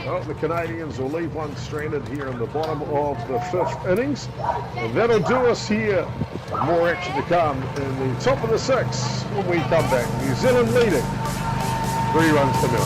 Well, the Canadians will leave one stranded here in the bottom of the 5th innings. And that'll do us here. More action to come in the top of the 6th when we come back. New Zealand leading 3 runs to 0.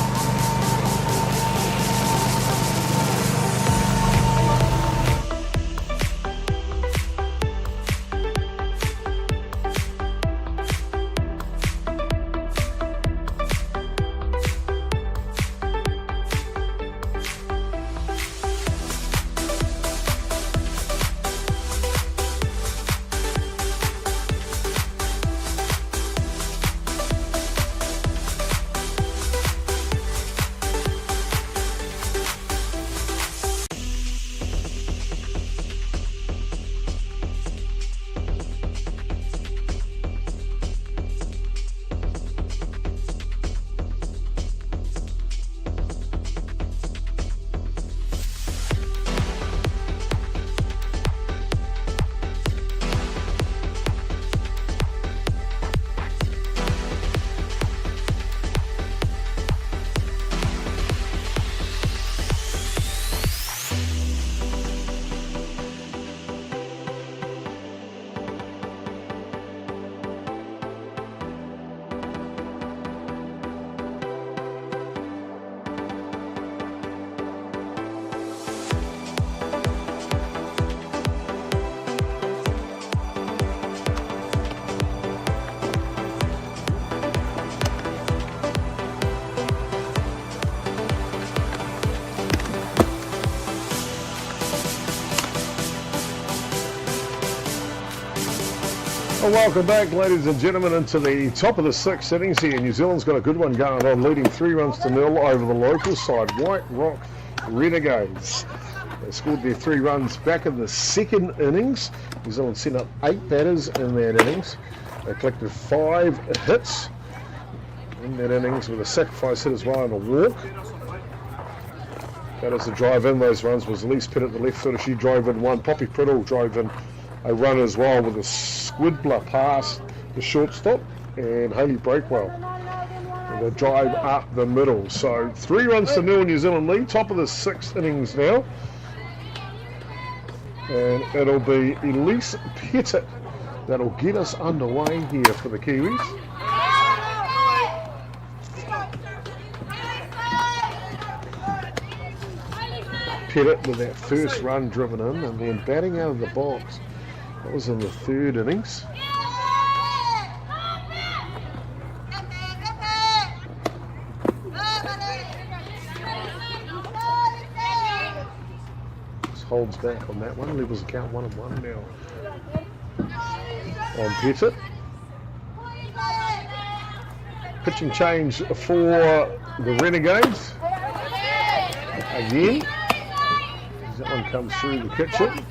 Well, welcome back, ladies and gentlemen, into the top of the sixth innings here. New Zealand's got a good one going on, leading 3-0 over the local side, White Rock Renegades. They scored their 3 runs back in the second innings. New Zealand sent up 8 batters in that innings. They collected 5 hits in that innings with a sacrifice hit as well and a walk. Batters to drive in those runs was Elise Pitt, the left footer. She drove in 1. Poppy Priddle drove in a run as well with a squibbler past the shortstop, and Hayley Breakwell with a drive up the middle. So 3-0 New Zealand lead, top of the 6th innings now. And it'll be Elise Pettit that'll get us underway here for the Kiwis. Pettit with that first run driven in, and then batting out of the box. That was in the 3rd innings. Just holds back on that one. Levels the count 1-1 now on Pettit. Pitching change for the Renegades. Again. That one comes through the kitchen.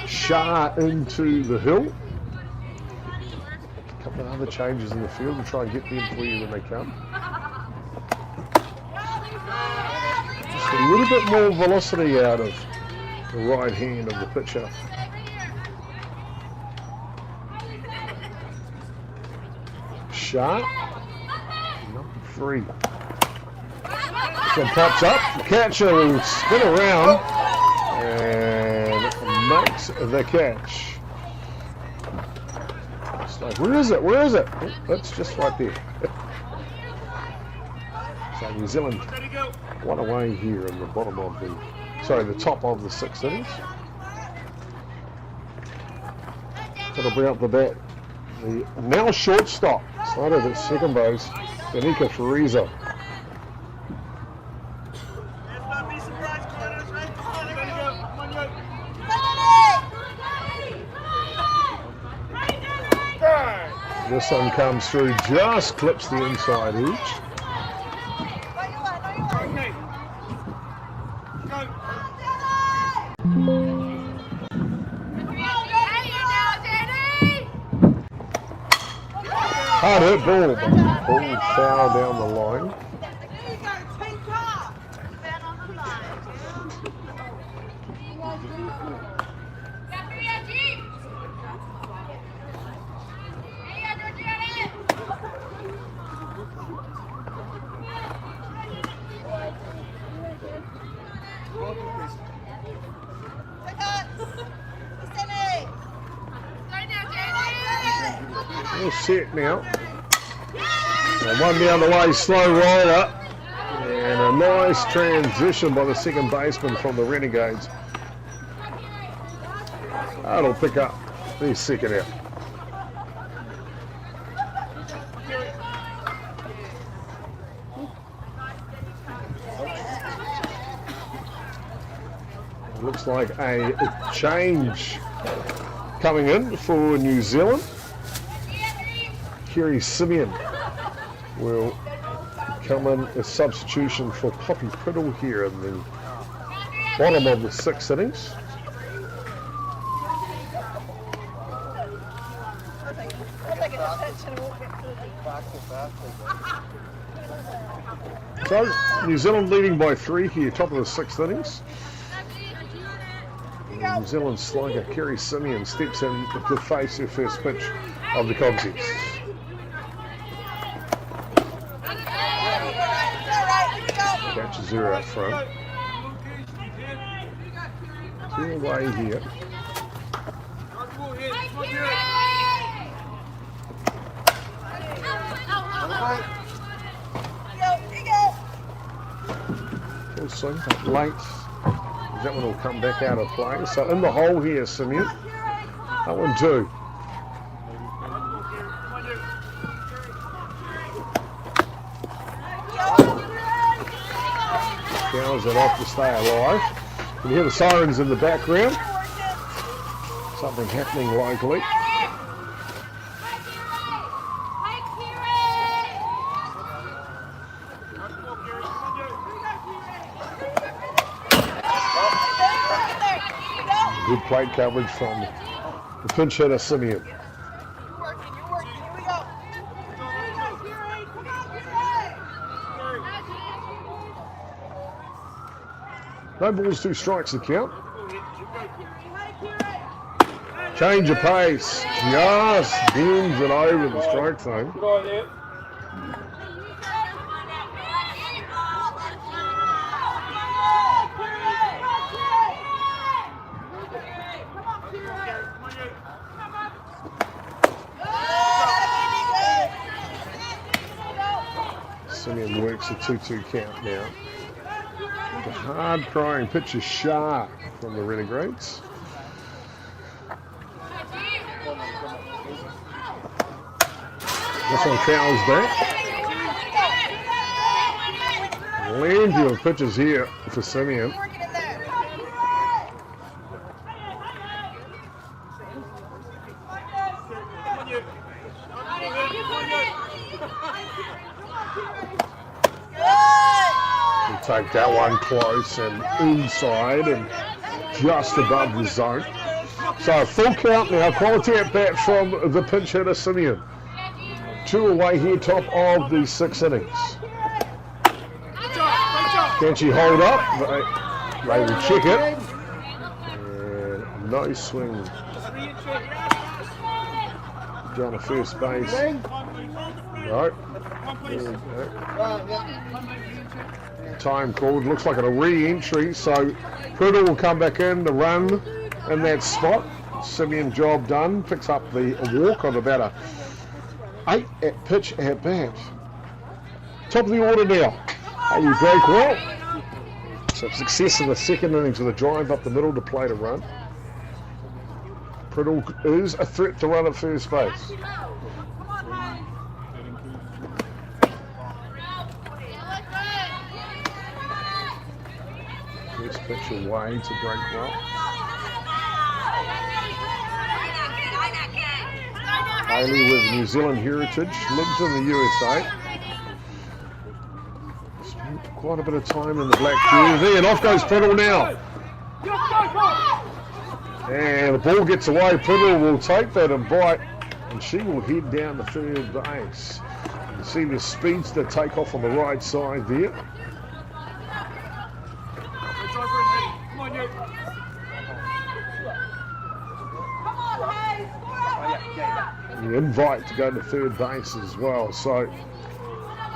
Shah into the hill. A couple of other changes in the field. We'll try and get them for you when they come. Just a little bit more velocity out of the right hand of the pitcher. Shah, number 3. So pops up, the catcher will spin around and makes the catch. It's like, where is it? Where is it? Oh, that's just right there. So New Zealand one away here in the bottom of the top of the 6th innings. That'll bring up the bat. The now shortstop, started at second base, Danica Fariza. This one comes through, just clips the inside edge. Hard hit ball, but ball foul down the line. All set now. And one down the way, slow roller. And a nice transition by the second baseman from the Renegades. That'll pick up the second out. Looks like a change coming in for New Zealand. Kerry Simeon will come in as substitution for Poppy Priddle here in the bottom of the 6th innings. So New Zealand leading by 3 here, top of the 6th innings. New Zealand slugger Kerry Simeon steps in to face her first pitch of the contest. Catches her out front. 2 away here. Full swing, but late. That one will come back out of play. So in the hole here, Simeon. That one too. Fouls it off to stay alive. You can hear the sirens in the background. Something happening locally. Good plate coverage from the pinch hitter, Simeon. No balls, 2 strikes the count. Change of pace. Just bends it over the strike zone. Simeon works a 2-2 count now. The hard crying pitch is sharp from the Renegades. This one fouls back. Plenty of pitches here for Simeon. Take that one close and inside and just above the zone. So full count now, quality at bat from the pinch hitter Simeon. 2 away here, top of the 6 innings. Can she hold up? They will check it. And no swing. Down to first base. No. Time called. Looks like a re-entry, so Priddle will come back in to run in that spot. Simeon job done. Picks up the walk on about a 8 at pitch at bat. Top of the order now. Haley break well. So success in the second innings with a drive up the middle to play to run. Priddle is a threat to run at first base. First pitch away to break well. Haley with New Zealand heritage, lives in the USA. Spent quite a bit of time in the black jersey, and off goes Priddle now. And the ball gets away. Priddle will take that and bite, and she will head down to third base. You can see the speedster take off on the right side there. The invite to go to third base as well. So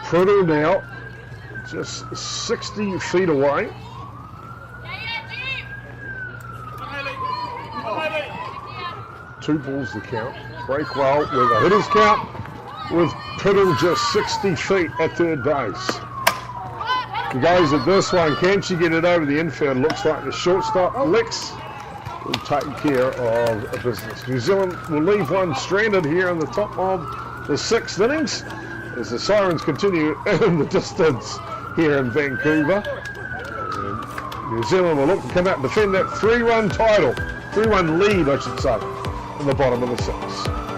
Priddle now just 60 feet away. Two balls to count. Break well with a hitter's count with Priddle just 60 feet at third base. He goes at this one. Can she get it over the infield? Looks like the shortstop, Lex, will take care of business. New Zealand will leave one stranded here in the top of the 6th innings as the sirens continue in the distance here in Vancouver. And New Zealand will look to come out and defend that 3-run title, 3-run lead, I should say, in the bottom of the 6th.